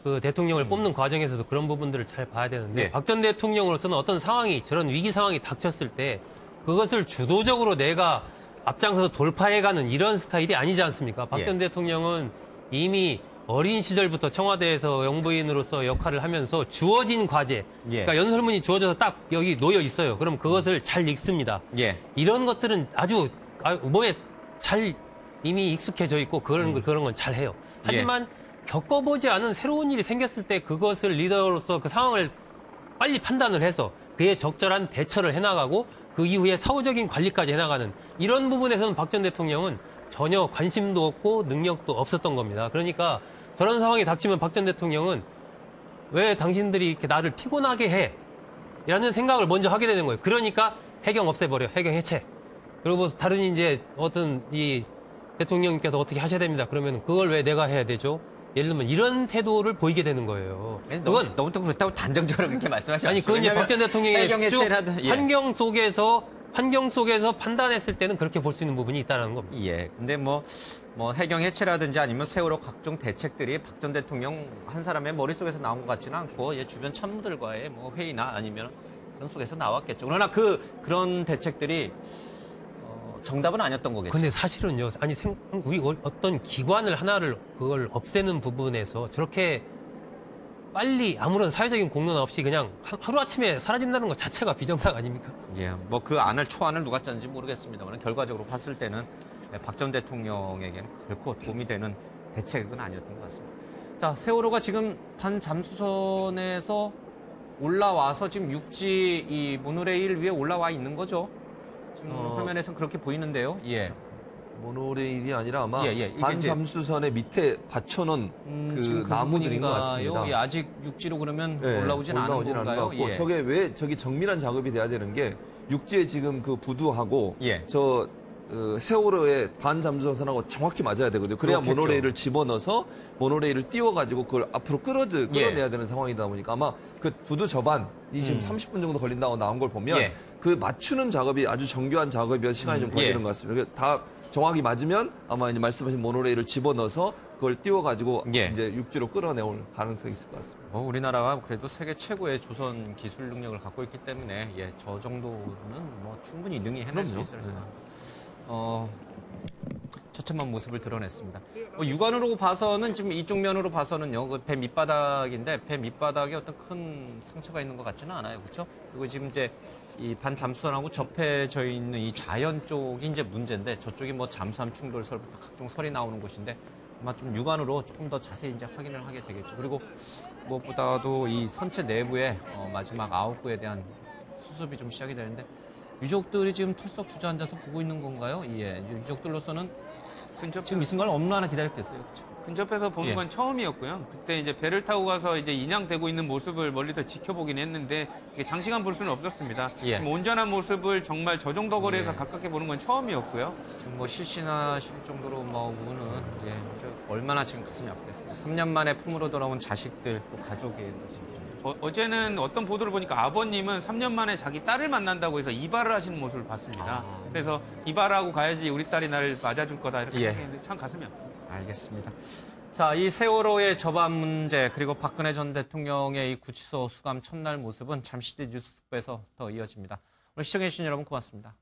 그 대통령을 뽑는 과정에서도 그런 부분들을 잘 봐야 되는데 박 전 대통령으로서는 어떤 상황이 저런 위기 상황이 닥쳤을 때 그것을 주도적으로 내가 앞장서서 돌파해가는 이런 스타일이 아니지 않습니까? 박 전 대통령은 이미 어린 시절부터 청와대에서 영부인으로서 역할을 하면서 주어진 과제, 그러니까 연설문이 주어져서 딱 여기 놓여 있어요. 그럼 그것을 잘 읽습니다. 이런 것들은 아주 몸에 잘 이미 익숙해져 있고 그런 건 잘 해요. 하지만 겪어보지 않은 새로운 일이 생겼을 때 그것을 리더로서 그 상황을 빨리 판단을 해서 그에 적절한 대처를 해나가고 그 이후에 사후적인 관리까지 해나가는 이런 부분에서는 박 전 대통령은 전혀 관심도 없고 능력도 없었던 겁니다. 그러니까 저런 상황이 닥치면 박 전 대통령은 왜 당신들이 이렇게 나를 피곤하게 해? 라는 생각을 먼저 하게 되는 거예요. 그러니까 해경 없애버려. 해경 해체. 그리고 다른 이제 어떤 이 대통령님께서 어떻게 하셔야 됩니다. 그러면 그걸 왜 내가 해야 되죠? 예를 들면 이런 태도를 보이게 되는 거예요. 그건 너무 또 그렇다고 단정적으로 그렇게 말씀하시면 아니 그건 이제 박 전 대통령의 쭉 환경 속에서 판단했을 때는 그렇게 볼 수 있는 부분이 있다는 겁니다. 근데 뭐 해경 해체라든지 아니면 세월호 각종 대책들이 박 전 대통령 한 사람의 머릿속에서 나온 것 같지는 않고 주변 참모들과의 뭐 회의나 아니면 그런 속에서 나왔겠죠. 그러나 그런 대책들이 정답은 아니었던 거겠죠. 근데 사실은요, 우리 어떤 기관을 하나를 그걸 없애는 부분에서 저렇게 빨리 아무런 사회적인 공론 없이 그냥 하루아침에 사라진다는 것 자체가 비정상 아닙니까? 뭐 그 초안을 누가 짰는지 모르겠습니다만 결과적으로 봤을 때는 박 전 대통령에게는 결코 도움이 되는 대책은 아니었던 것 같습니다. 자, 세월호가 지금 반잠수선에서 올라와서 지금 육지 이 모노레일 위에 올라와 있는 거죠. 지금 화면에서는 그렇게 보이는데요. 모노레일이 아니라 아마 이게 반잠수선의 밑에 받쳐놓은 그 나무들인 것 같습니다. 예, 아직 육지로 그러면 올라오진 않은 건가요? 않은 것 같고 저게 왜 저기 정밀한 작업이 돼야 되는 게 육지에 지금 그 부두하고 저 세월호의 반잠수선하고 정확히 맞아야 되거든요. 그래야 그렇겠죠. 모노레일을 집어넣어서 모노레일을 띄워가지고 그걸 앞으로 끌어내야 되는 상황이다 보니까 아마 그 부두 저반이 지금 30분 정도 걸린다고 나온 걸 보면 그 맞추는 작업이 아주 정교한 작업이어서 시간이 좀 걸리는 것 같습니다. 다 정확히 맞으면 아마 이제 말씀하신 모노레일을 집어넣어서 그걸 띄워가지고 이제 육지로 끌어내올 가능성이 있을 것 같습니다. 우리나라가 그래도 세계 최고의 조선 기술 능력을 갖고 있기 때문에 저 정도는 뭐 충분히 능히 해낼 수 있을 생각입니다. 처참한 모습을 드러냈습니다. 육안으로 봐서는 지금 이쪽 면으로 봐서는요, 그 배 밑바닥인데 배 밑바닥에 어떤 큰 상처가 있는 것 같지는 않아요, 그렇죠? 그리고 지금 이제 이 반잠수선하고 접해져 있는 이 좌연 쪽이 이제 문제인데 저쪽이 뭐 잠수함 충돌설부터 각종 설이 나오는 곳인데 아마 좀 육안으로 조금 더 자세히 이제 확인을 하게 되겠죠. 그리고 무엇보다도 이 선체 내부에 마지막 9구에 대한 수습이 좀 시작이 되는데. 유족들이 지금 털썩 주저앉아서 보고 있는 건가요? 유족들로서는 지금 이 순간을 얼마나 기다렸겠어요, 그렇죠? 근접해서 보는 건 처음이었고요. 그때 이제 배를 타고 가서 이제 인양되고 있는 모습을 멀리서 지켜보긴 했는데 이게 장시간 볼 수는 없었습니다. 지금 온전한 모습을 정말 저 정도 거리에서 가깝게 보는 건 처음이었고요. 지금 뭐 실신하실 정도로 우는 얼마나 지금 가슴이 아프겠습니다. 3년 만에 품으로 돌아온 자식들, 또 가족의 모습이죠. 어제는 어떤 보도를 보니까 아버님은 3년 만에 자기 딸을 만난다고 해서 이발을 하시는 모습을 봤습니다. 그래서 이발하고 가야지 우리 딸이 나를 맞아줄 거다 이렇게 생각했는데 참 가슴이 아프네요. 알겠습니다. 자, 이 세월호의 저반 문제 그리고 박근혜 전 대통령의 이 구치소 수감 첫날 모습은 잠시 뒤 뉴스북에서 더 이어집니다. 오늘 시청해주신 여러분 고맙습니다.